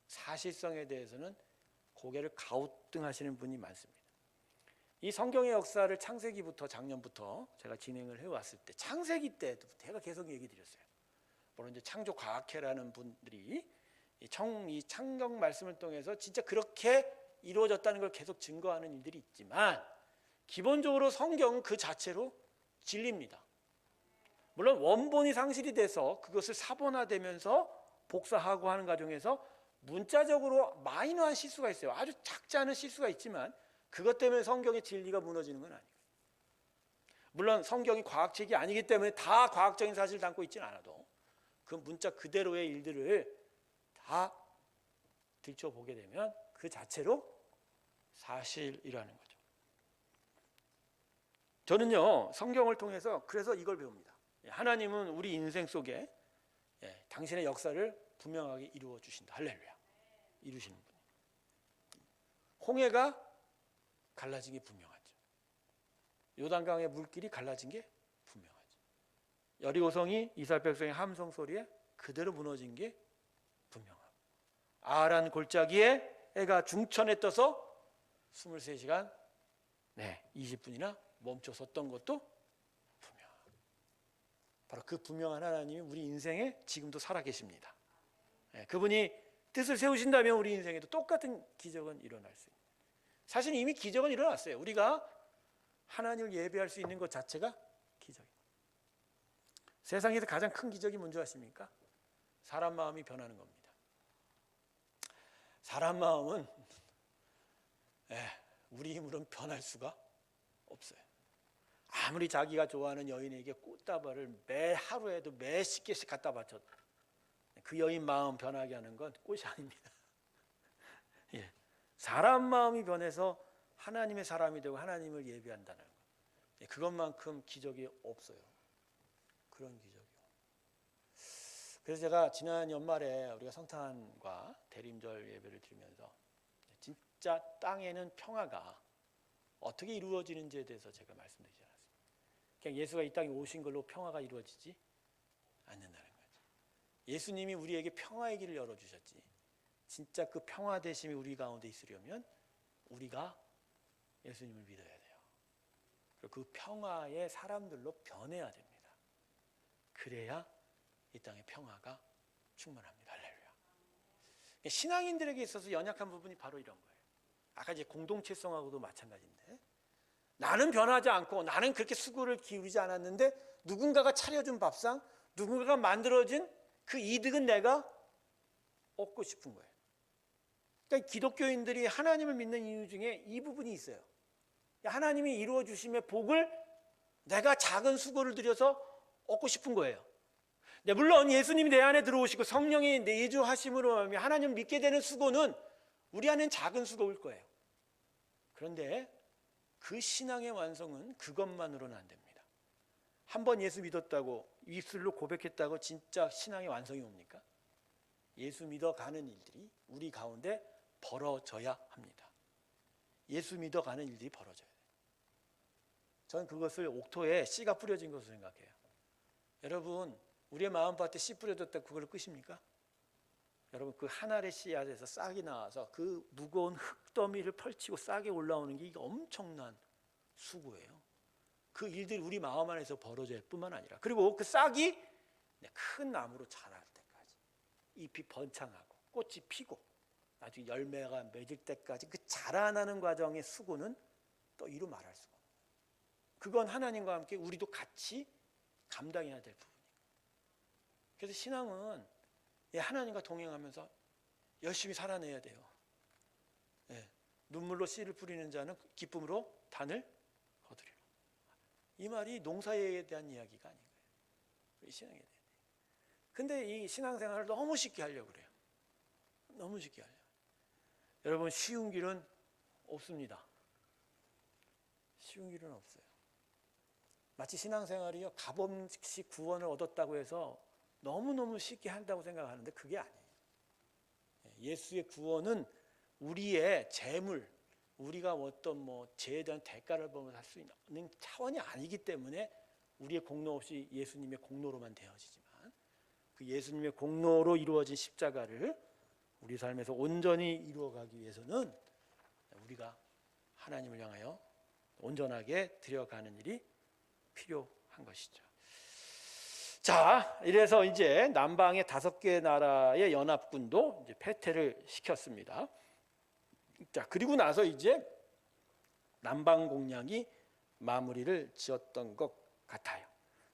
사실성에 대해서는 고개를 가우뚱하시는 분이 많습니다. 이 성경의 역사를 창세기부터 작년부터 제가 진행을 해왔을 때 창세기 때도 제가 계속 얘기 드렸어요. 물론 이제 창조과학회라는 분들이 이 창경 말씀을 통해서 진짜 그렇게 이루어졌다는 걸 계속 증거하는 일들이 있지만 기본적으로 성경은 그 자체로 진리입니다. 물론 원본이 상실이 돼서 그것을 사본화되면서 복사하고 하는 과정에서 문자적으로 마이너한 실수가 있어요. 아주 작지 않은 실수가 있지만 그것 때문에 성경의 진리가 무너지는 건 아니에요. 물론 성경이 과학책이 아니기 때문에 다 과학적인 사실을 담고 있지는 않아도 그 문자 그대로의 일들을 다 들춰보게 되면 그 자체로 사실이라는 거죠. 저는요 성경을 통해서 그래서 이걸 배웁니다. 하나님은 우리 인생 속에 당신의 역사를 분명하게 이루어 주신다. 할렐루야. 이루시는 분이. 홍해가 갈라진 게 분명하죠. 요단강의 물길이 갈라진 게 분명하죠. 여리고성이 이스라엘 백성의 함성 소리에 그대로 무너진 게 분명하고 아란 골짜기에 해가 중천에 떠서 23시간 20분이나 멈춰섰던 것도 분명하고 바로 그 분명한 하나님이 우리 인생에 지금도 살아계십니다. 그분이 뜻을 세우신다면 우리 인생에도 똑같은 기적은 일어날 수 있습니다. 사실 이미 기적은 일어났어요. 우리가 하나님을 예배할 수 있는 것 자체가 기적입니다. 세상에서 가장 큰 기적이 뭔지 아십니까? 사람 마음이 변하는 겁니다. 사람 마음은 우리 힘으로는 변할 수가 없어요. 아무리 자기가 좋아하는 여인에게 꽃다발을 매 하루에도 몇십 개씩 갖다 바쳐도 그 여인 마음 변하게 하는 건 꽃이 아닙니다. 사람 마음이 변해서 하나님의 사람이 되고 하나님을 예배한다는 것, 그것만큼 기적이 없어요. 그런 기적이요. 그래서 제가 지난 연말에 우리가 성탄과 대림절 예배를 드리면서 진짜 땅에는 평화가 어떻게 이루어지는지에 대해서 제가 말씀드리지 않았습니다. 그냥 예수가 이 땅에 오신 걸로 평화가 이루어지지 않는다는 거죠. 예수님이 우리에게 평화의 길을 열어주셨지 진짜 그 평화 되심이 우리 가운데 있으려면 우리가 예수님을 믿어야 돼요. 그리고 그 평화의 사람들로 변해야 됩니다. 그래야 이 땅의 평화가 충만합니다. 할렐루야. 신앙인들에게 있어서 연약한 부분이 바로 이런 거예요. 아까 이제 공동체성하고도 마찬가지인데 나는 변하지 않고 나는 그렇게 수고를 기울이지 않았는데 누군가가 차려준 밥상, 누군가가 만들어진 그 이득은 내가 얻고 싶은 거예요. 그러니까 기독교인들이 하나님을 믿는 이유 중에 이 부분이 있어요. 하나님이 이루어 주심의 복을 내가 작은 수고를 들여서 얻고 싶은 거예요. 네, 물론 예수님이 내 안에 들어오시고 성령이 내주하심으로 하나님을 믿게 되는 수고는 우리 안엔 작은 수고일 거예요. 그런데 그 신앙의 완성은 그것만으로는 안 됩니다. 한 번 예수 믿었다고 입술로 고백했다고 진짜 신앙의 완성이 옵니까? 예수 믿어가는 일들이 우리 가운데 벌어져야 합니다. 예수 믿어가는 일들이 벌어져야 돼요. 저는 그것을 옥토에 씨가 뿌려진 것으로 생각해요. 여러분, 우리의 마음밭에 씨 뿌려졌다고 그걸 끝입니까? 여러분, 그 한 알의 씨앗에서 싹이 나와서 그 무거운 흙더미를 펼치고 싹이 올라오는 게 이게 엄청난 수고예요. 그 일들이 우리 마음 안에서 벌어질 뿐만 아니라, 그리고 그 싹이 큰 나무로 자랄 때까지 잎이 번창하고 꽃이 피고 나중에 열매가 맺을 때까지 그 자라나는 과정의 수고는 또 이루 말할 수가 없어요. 그건 하나님과 함께 우리도 같이 감당해야 될 부분이에요. 그래서 신앙은 하나님과 동행하면서 열심히 살아내야 돼요. 눈물로 씨를 뿌리는 자는 기쁨으로 단을 거두리라. 이 말이 농사에 대한 이야기가 아닌 거예요. 우리 신앙에 대한. 근데 이 신앙생활을 너무 쉽게 하려고 그래요. 너무 쉽게 하려고. 여러분, 쉬운 길은 없습니다. 쉬운 길은 없어요. 마치 신앙생활이요, 값없이 구원을 얻었다고 해서 너무너무 쉽게 한다고 생각하는데 그게 아니에요. 예수의 구원은 우리의 재물, 우리가 어떤 죄에 대한 대가를 보면서 할 수 있는 차원이 아니기 때문에 우리의 공로 없이 예수님의 공로로만 되어지지만, 그 예수님의 공로로 이루어진 십자가를 우리 삶에서 온전히 이루어가기 위해서는 우리가 하나님을 향하여 온전하게 들여가는 일이 필요한 것이죠. 자, 이래서 이제 남방의 5개 나라의 연합군도 이제 패퇴를 시켰습니다. 자, 그리고 나서 이제 남방 공략이 마무리를 지었던 것 같아요.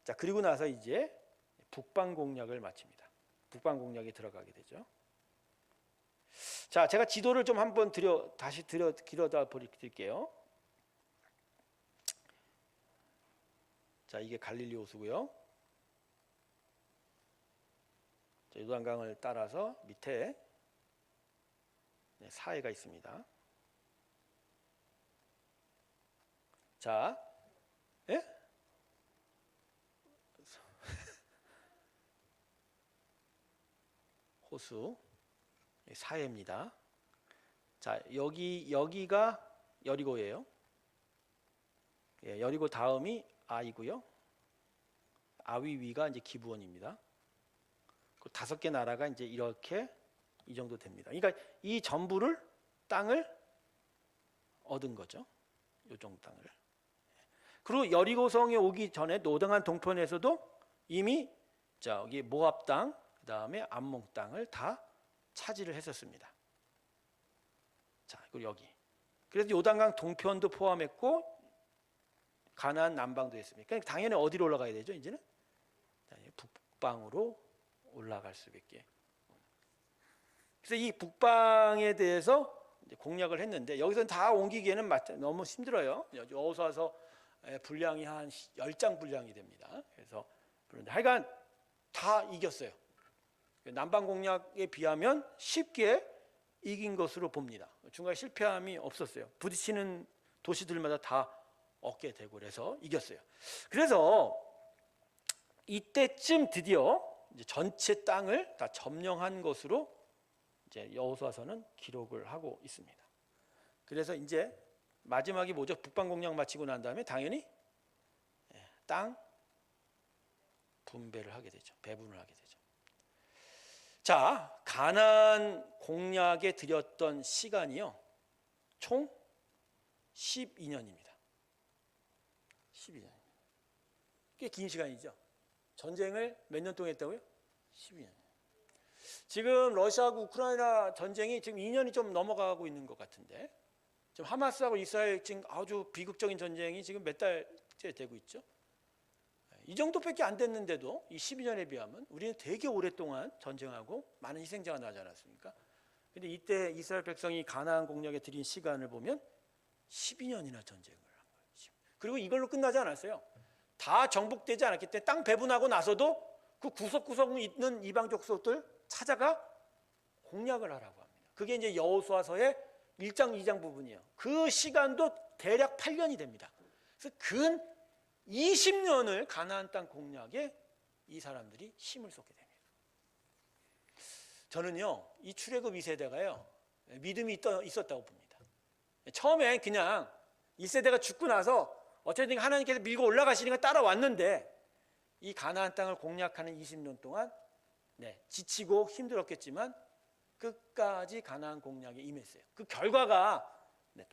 자, 그리고 나서 이제 북방 공략을 마칩니다. 북방 공략에 들어가게 되죠. 자, 제가 지도를 좀 한번 다시 길어다 드릴게요. 자, 이게 갈릴리 호수고요. 요단강을 따라서 밑에 사해가 있습니다. 자, 예? 호수 사해입니다. 자, 여기가 여리고예요. 여리고 다음이 아이고요. 아위 위가 이제 기브온입니다. 그 5개 나라가 이제 이렇게 이 정도 됩니다. 그러니까 이 전부를 땅을 얻은 거죠. 이 정도 땅을. 그리고 여리고성에 오기 전에 노당한 동편에서도 이미 여기 모압 땅, 그다음에 암몬 땅을 다 차지를 했었습니다. 자, 그리고 여기. 그래서 요단강 동편도 포함했고 가나안 남방도 했습니다. 그러니까 당연히 어디로 올라가야 되죠? 이제는 북방으로 올라갈 수밖에. 그래서 이 북방에 대해서 공략을 했는데 여기서 다 옮기기에는 너무 힘들어요. 여기서 와서 분량이 한 10장 분량이 됩니다. 그래서 그런데 하여간 다 이겼어요. 남방 공략에 비하면 쉽게 이긴 것으로 봅니다. 중간에 실패함이 없었어요. 부딪히는 도시들마다 다 얻게 되고 그래서 이겼어요. 그래서 이때쯤 드디어 이제 전체 땅을 다 점령한 것으로 이제 여호수아서는 기록을 하고 있습니다. 그래서 이제 마지막이 뭐죠? 북방 공략 마치고 난 다음에 당연히 땅 분배를 하게 되죠. 배분을 하게 되죠. 자, 가나안 공략에 들였던 시간이요, 총 12년입니다. 12년. 꽤 긴 시간이죠. 전쟁을 몇 년 동안 했다고요? 12년. 지금 러시아하고 우크라이나 전쟁이 지금 2년이 좀 넘어가고 있는 것 같은데, 지금 하마스하고 이스라엘 지금 아주 비극적인 전쟁이 지금 몇 달째 되고 있죠. 이 정도밖에 안 됐는데도 이 12년에 비하면 우리는 되게 오랫동안 전쟁하고 많은 희생자가 나지 않았습니까? 근데 이때 이스라엘 백성이 가나안 공략에 들인 시간을 보면 12년이나 전쟁을 한 거예요. 그리고 이걸로 끝나지 않았어요. 다 정복되지 않았기 때문에 땅 배분하고 나서도 그 구석구석에 있는 이방 족속들 찾아가 공략을 하라고 합니다. 그게 이제 여호수아서의 1장, 2장 부분이에요. 그 시간도 대략 8년이 됩니다. 그래서 근 20년을 가나안 땅 공략에 이 사람들이 힘을 쏟게 됩니다. 저는요, 이 출애굽 2세대가요, 믿음이 있었다고 봅니다. 처음에 그냥 1세대가 죽고 나서 어쨌든 하나님께서 밀고 올라가시니까 따라왔는데 이 가나안 땅을 공략하는 20년 동안 지치고 힘들었겠지만 끝까지 가나안 공략에 임했어요. 그 결과가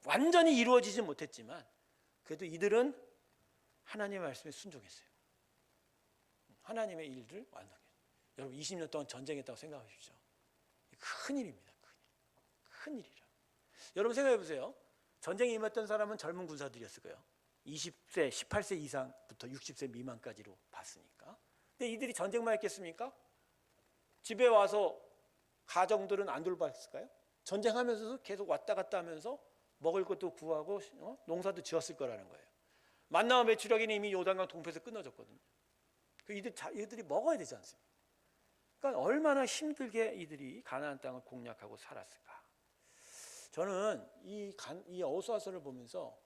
완전히 이루어지지 못했지만 그래도 이들은 하나님의 말씀에 순종했어요. 하나님의 일들을 완성했어요. 여러분 20년 동안 전쟁했다고 생각하십시오. 큰일입니다. 큰일이라. 여러분 생각해 보세요. 전쟁에 임했던 사람은 젊은 군사들이었을 거예요. 20세, 18세 이상부터 60세 미만까지로 봤으니까. 근데 이들이 전쟁만 했겠습니까? 집에 와서 가정들은 안 돌봤을까요? 전쟁하면서도 계속 왔다 갔다 하면서 먹을 것도 구하고 농사도 지었을 거라는 거예요. 만나와 메추라기는 이미 요단강 동편에서 끊어졌거든요. 이들이 먹어야 되지 않습니까? 그러니까 얼마나 힘들게 이들이 가나안 땅을 공략하고 살았을까. 저는 이 여호수아서를 보면서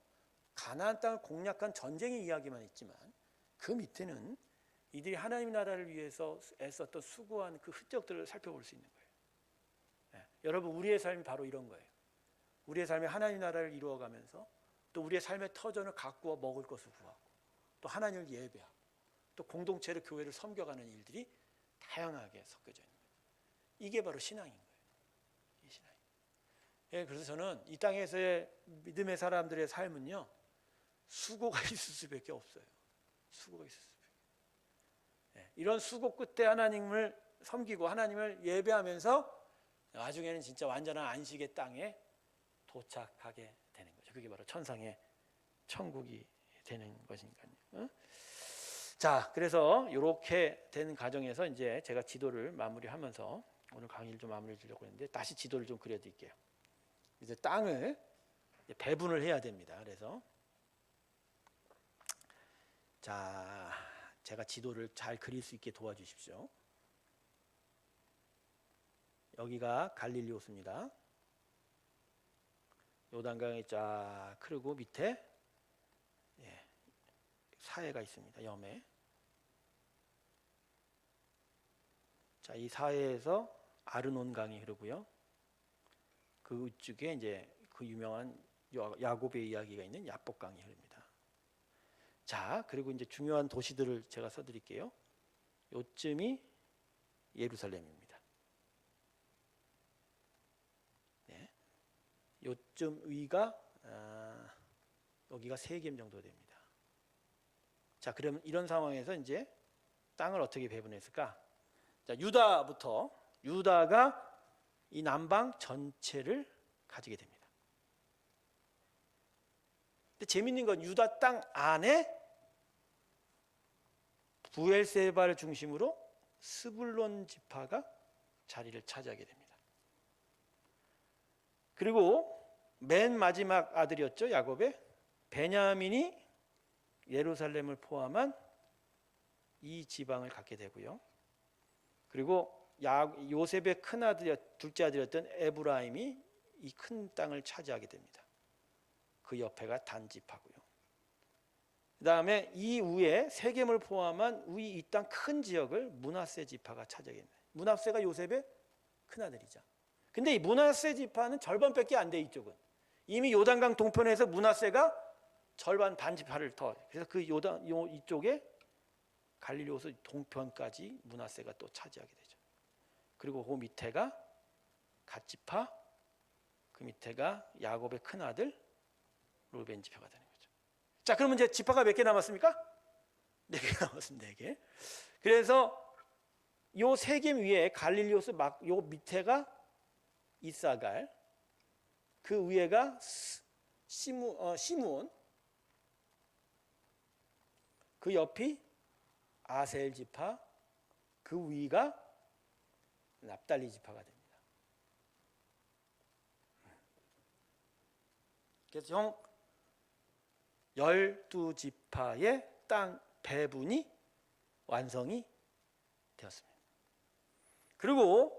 가나안 땅을 공략한 전쟁의 이야기만 있지만 그 밑에는 이들이 하나님 나라를 위해서 애썼던 수고한 그 흔적들을 살펴볼 수 있는 거예요. 여러분 우리의 삶이 바로 이런 거예요. 우리의 삶이 하나님 나라를 이루어가면서 또 우리의 삶의 터전을 가꾸어 먹을 것을 구하고 또 하나님을 예배하고 또 공동체를 교회를 섬겨가는 일들이 다양하게 섞여져 있는 거예요. 이게 바로 신앙인 거예요. 이 신앙. 그래서 저는 이 땅에서의 믿음의 사람들의 삶은요 수고가 있을 수밖에 없어요. 수고가 있을 수밖에. 이런 수고 끝에 하나님을 섬기고 하나님을 예배하면서 나중에는 진짜 완전한 안식의 땅에 도착하게 되는 거죠. 그게 바로 천상의 천국이 되는 것이니까요. 자, 그래서 이렇게 된 과정에서 이제 제가 지도를 마무리하면서 오늘 강의를 좀 마무리 주려고 했는데 다시 지도를 좀 그려드릴게요. 이제 땅을 배분을 해야 됩니다. 그래서 자, 제가 지도를 잘 그릴 수 있게 도와주십시오. 여기가 갈릴리 호수입니다. 요단강이 쫙 흐르고 밑에 사해가 있습니다. 염해. 자, 이 사해에서 아르논강이 흐르고요. 그 우측에 이제 그 유명한 야곱의 이야기가 있는 야복강이 흐릅니다. 자, 그리고 이제 중요한 도시들을 제가 써드릴게요. 요쯤이 예루살렘입니다. 요쯤 위가 여기가 세겜 정도 됩니다. 자, 그럼 이런 상황에서 이제 땅을 어떻게 배분했을까? 자, 유다가 이 남방 전체를 가지게 됩니다. 근데 재밌는 건 유다 땅 안에 부엘세바를 중심으로 스불론 지파가 자리를 차지하게 됩니다. 그리고 맨 마지막 아들이었죠, 야곱의 베냐민이 예루살렘을 포함한 이 지방을 갖게 되고요. 그리고 요셉의 큰 아들, 둘째 아들이었던 에브라임이 이 큰 땅을 차지하게 됩니다. 그 옆에가 단 지파고요. 그 다음에 이 위에 세겜을 포함한 위 이 땅 큰 지역을 므낫세 지파가 차지하게 됩니다. 므낫세가 요셉의 큰 아들이죠. 근데 이 므낫세 지파는 절반밖에 안 돼. 이쪽은 이미 요단강 동편에서 므낫세가 절반 반 지파를 더. 그래서 그 이쪽에 갈릴리 호수 동편까지 므낫세가 또 차지하게 되죠. 그리고 그 밑에가 갓 지파, 그 밑에가 야곱의 큰 아들 루벤 지파가 되는 거죠. 자, 그러면 이제 지파가 몇 개 남았습니까? 4개 남았습니다. 4개. 그래서 요 세겜 위에 갈릴리 호수 요 밑에가 이사갈, 그 위에가 시므온, 그 옆이 아셀 지파, 그 위가 납달리 지파가 됩니다. 그래서 총 12지파의 땅 배분이 완성이 되었습니다. 그리고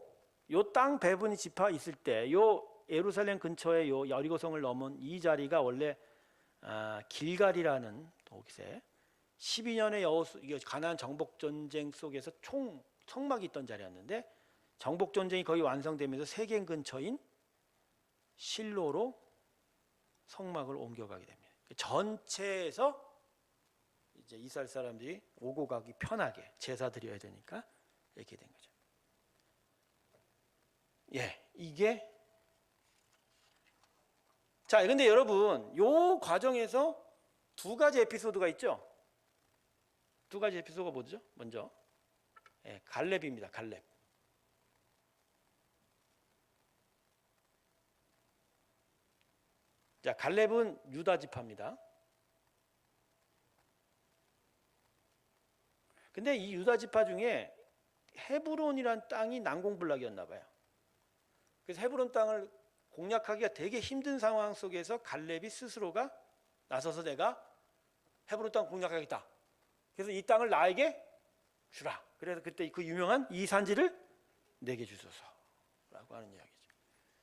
요 땅 배분이 지파 있을 때 요 예루살렘 근처에 요 여리고성을 넘은 이 자리가 원래 길갈이라는 곳에 12년의 여호수 가나안 정복 전쟁 속에서 총 성막이 있던 자리였는데 정복 전쟁이 거의 완성되면서 세겜 근처인 실로로 성막을 옮겨가게 됩니다. 전체에서 이제 이스라엘 사람들이 오고 가기 편하게 제사 드려야 되니까 이렇게 된 거죠. 예, 이게 자, 근데 여러분, 요 과정에서 두 가지 에피소드가 있죠. 두 가지 에피소드가 뭐죠? 먼저 예, 갈렙입니다. 갈렙. 자, 갈렙은 유다 지파입니다. 근데 이 유다 지파 중에 헤브론이란 땅이 난공불락이었나 봐요. 그래서 헤브론 땅을 공략하기가 되게 힘든 상황 속에서 갈렙이 스스로가 나서서 내가 헤브론 땅 공략하겠다. 그래서 이 땅을 나에게 주라. 그래서 그때 그 유명한 이 산지를 내게 주소서라고 하는 이야기죠.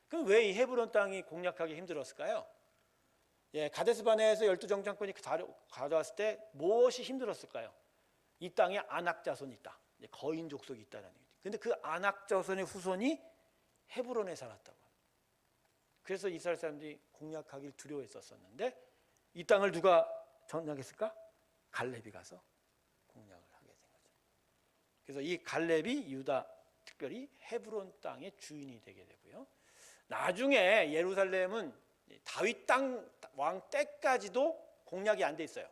그럼 왜 이 헤브론 땅이 공략하기 힘들었을까요? 예, 가데스 바네에서 12정탐꾼이 가져왔을 때 무엇이 힘들었을까요? 이 땅에 아낙 자손이 있다. 거인 족속이 있다는 얘기죠. 근데 그 아낙 자손의 후손이 헤브론에 살았다고. 그래서 이스라엘 사람들이 공략하기를 두려워했었는데 이 땅을 누가 점령했을까? 갈렙이 가서 공략을 하게 된 거죠. 그래서 이 갈렙이 유다, 특별히 헤브론 땅의 주인이 되게 되고요. 나중에 예루살렘은 다윗 땅 왕 때까지도 공략이 안 돼 있어요.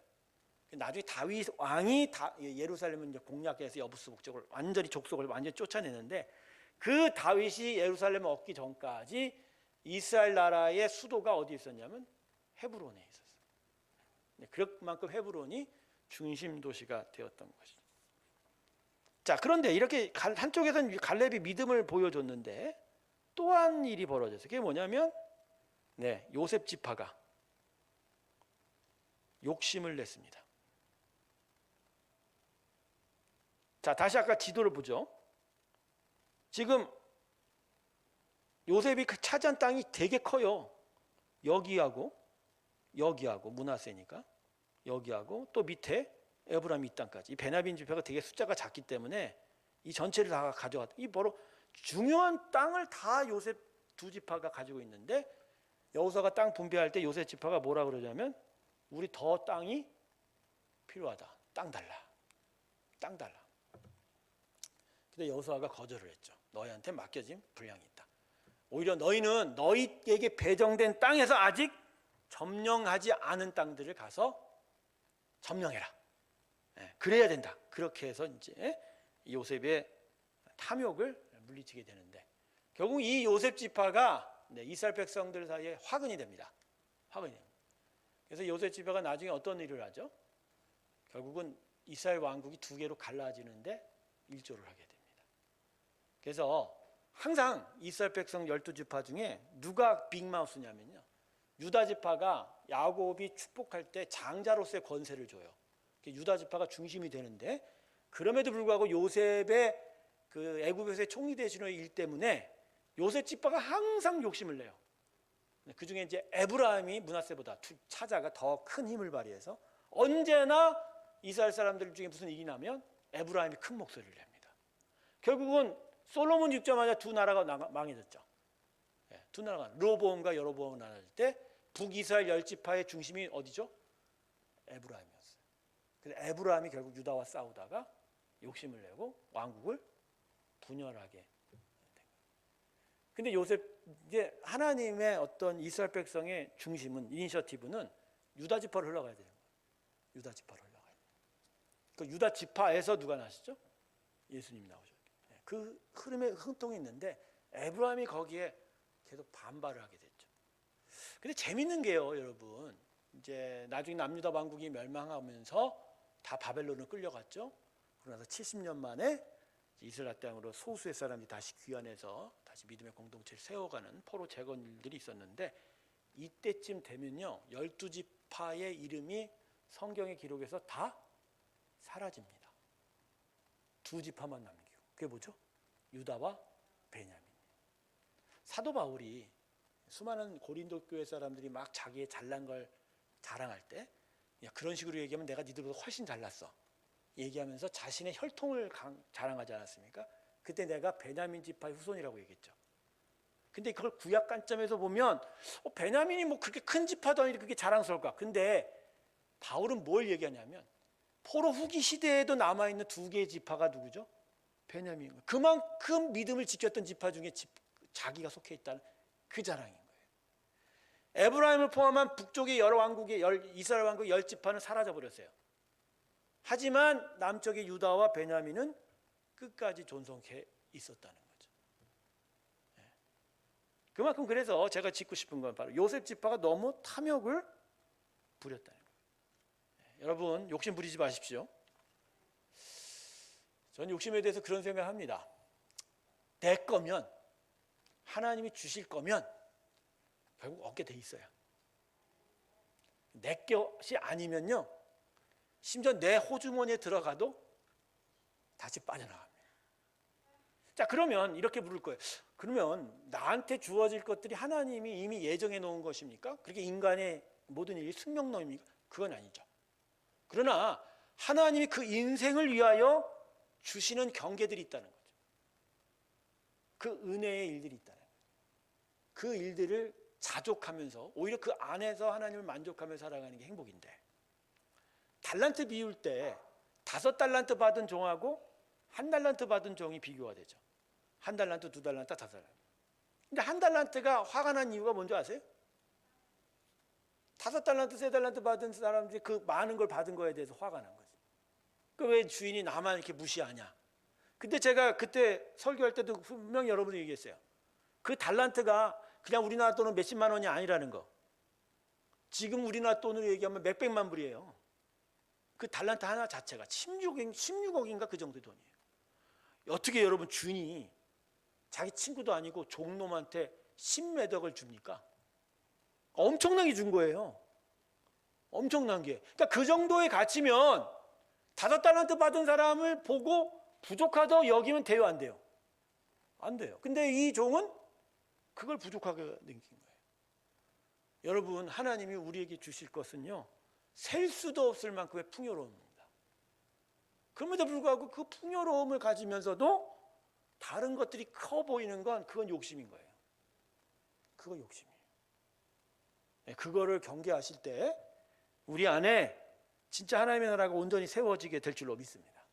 나중에 다윗 왕이 예루살렘을 이제 공략해서 여부수 목적을 완전히 족속을 완전히 쫓아내는데 그 다윗이 예루살렘을 얻기 전까지 이스라엘 나라의 수도가 어디 있었냐면 헤브론에 있었어요. 그만큼 헤브론이 중심 도시가 되었던 것이죠. 자, 그런데 이렇게 한쪽에서는 갈렙이 믿음을 보여줬는데 또한 일이 벌어졌어요. 그게 뭐냐면 요셉 지파가 욕심을 냈습니다. 자, 다시 아까 지도를 보죠. 지금 요셉이 차지한 땅이 되게 커요. 여기하고 므낫세니까 여기하고 또 밑에 에브라임 이 땅까지. 이 베냐민 지파가 되게 숫자가 작기 때문에 이 전체를 다 가져왔다. 이 바로 중요한 땅을 다 요셉 두 지파가 가지고 있는데 여호수아가 땅 분배할 때 요셉 지파가 뭐라 그러냐면 우리 더 땅이 필요하다. 땅 달라. 땅 달라. 근데 여호수아가 거절을 했죠. 너희한테 맡겨진 분량이 있다. 오히려 너희는 너희에게 배정된 땅에서 아직 점령하지 않은 땅들을 가서 점령해라. 그래야 된다. 그렇게 해서 이제 요셉의 탐욕을 물리치게 되는데 결국 이 요셉 지파가 이스라엘 백성들 사이에 화근이 됩니다. 화근이 됩니다. 그래서 요셉 지파가 나중에 어떤 일을 하죠? 결국은 이스라엘 왕국이 두 개로 갈라지는데 일조를 하게 됩니다. 그래서 항상 이스라엘 백성 12지파 중에 누가 빅마우스냐면요. 유다 지파가 야곱이 축복할 때 장자로서의 권세를 줘요. 유다 지파가 중심이 되는데 그럼에도 불구하고 요셉의 그 애굽에서의 총리 대신의 일 때문에 요셉 지파가 항상 욕심을 내요. 그 중에 이제 에브라임이 므낫세보다 차자가 더 큰 힘을 발휘해서 언제나 이스라엘 사람들 중에 무슨 일이 나면 에브라임이 큰 목소리를 냅니다. 결국은 솔로몬 죽자마자 두 나라가 망해졌죠. 두 나라가 르호보암과 여로보암이 나눠질 때 북이스라엘 10지파의 중심이 어디죠? 에브라임이었어요. 그래서 에브라임이 결국 유다와 싸우다가 욕심을 내고 왕국을 분열하게 된 거예요. 근데 요셉 이제 하나님의 어떤 이스라엘 백성의 중심은 이니셔티브는 유다 지파로 흘러가야 되는 거예요. 유다 지파로 흘러가야 돼요. 그 유다 지파에서 누가 나시죠? 예수님이 나오셨죠. 그 흐름에 흥통이 있는데 에브라임이 거기에 계속 반발을 하게 됐죠. 근데 재밌는 게요, 여러분. 이제 나중에 남유다 왕국이 멸망하면서 다 바벨론으로 끌려갔죠. 그러고 나서 70년 만에 이스라엘 땅으로 소수의 사람들이 다시 귀환해서 다시 믿음의 공동체를 세워가는 포로 재건일들이 있었는데 이때쯤 되면요 12지파의 이름이 성경의 기록에서 다 사라집니다. 두 지파만 남기고. 그게 뭐죠? 유다와 베냐민. 사도 바울이 수많은 고린도 교회 사람들이 막 자기의 잘난 걸 자랑할 때 그런 식으로 얘기하면 내가 니들보다 훨씬 잘났어 얘기하면서 자신의 혈통을 자랑하지 않았습니까? 그때 내가 베냐민 지파의 후손이라고 얘기했죠. 근데 그걸 구약 관점에서 보면 베냐민이 뭐 그렇게 큰 지파도 아닌데 그게 자랑스러울까? 근데 바울은 뭘 얘기하냐면 포로 후기 시대에도 남아있는 두 개의 지파가 누구죠? 베냐민. 그만큼 믿음을 지켰던 지파 중에 자기가 속해 있다는 그 자랑인 거예요. 에브라임을 포함한 북쪽의 여러 왕국의 이스라엘 왕국 10지파는 사라져 버렸어요. 하지만 남쪽의 유다와 베냐민은 끝까지 존속해 있었다는 거죠. 그만큼 그래서 제가 짚고 싶은 건 바로 요셉 지파가 너무 탐욕을 부렸다는 거예요. 여러분 욕심 부리지 마십시오. 저는 욕심에 대해서 그런 생각을 합니다. 내 거면 하나님이 주실 거면 결국 얻게 돼 있어요. 내 것이 아니면요 심지어 내 호주머니에 들어가도 다시 빠져나갑니다. 자 그러면 이렇게 물을 거예요. 그러면 나한테 주어질 것들이 하나님이 이미 예정해 놓은 것입니까? 그렇게 인간의 모든 일이 숙명론입니까? 그건 아니죠. 그러나 하나님이 그 인생을 위하여 주시는 경계들이 있다는 거죠. 그 은혜의 일들이 있다는 거죠. 그 일들을 자족하면서 오히려 그 안에서 하나님을 만족하며 살아가는 게 행복인데, 달란트 비울 때 5달란트 받은 종하고 1달란트 받은 종이 비교가 되죠. 1달란트, 2달란트, 5달란트. 근데 1달란트가 화가 난 이유가 뭔지 아세요? 5달란트, 3달란트 받은 사람들이 그 많은 걸 받은 거에 대해서 화가 난 거죠. 그 왜 주인이 나만 이렇게 무시하냐? 근데 제가 그때 설교할 때도 분명히 여러분이 얘기했어요. 그 달란트가 그냥 우리나라 돈은 몇십만 원이 아니라는 거. 지금 우리나라 돈으로 얘기하면 몇백만 불이에요. 그 달란트 하나 자체가 16억인가 그 정도 돈이에요. 어떻게 여러분 주인이 자기 친구도 아니고 종놈한테 10매덕을 줍니까? 엄청나게 준 거예요. 엄청난 게. 그러니까 그 정도의 가치면 5달란트 받은 사람을 보고 부족하다고 여기면 돼요, 안 돼요? 안 돼요. 근데 이 종은 그걸 부족하게 느낀 거예요. 여러분, 하나님이 우리에게 주실 것은요, 셀 수도 없을 만큼의 풍요로움입니다. 그럼에도 불구하고 그 풍요로움을 가지면서도 다른 것들이 커 보이는 건 그건 욕심인 거예요. 그건 욕심이에요. 그거를 경계하실 때 우리 안에 진짜 하나님의 나라가 온전히 세워지게 될 줄로 믿습니다.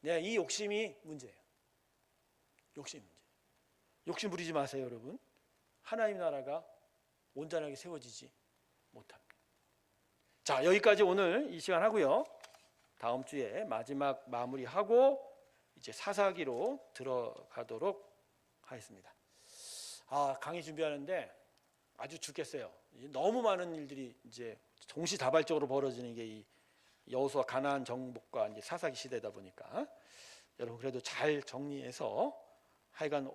네, 이 욕심이 문제예요. 욕심이 문제. 욕심 부리지 마세요, 여러분. 하나님 나라가 온전하게 세워지지 못합니다. 자, 여기까지 오늘 이 시간 하고요. 다음 주에 마지막 마무리하고 이제 사사기로 들어가도록 하겠습니다. 강의 준비하는데 아주 죽겠어요. 너무 많은 일들이 이제 동시다발적으로 벌어지는 게 이 여호수아 가나안 정복과 이제 사사기 시대다 보니까 여러분 그래도 잘 정리해서 하여간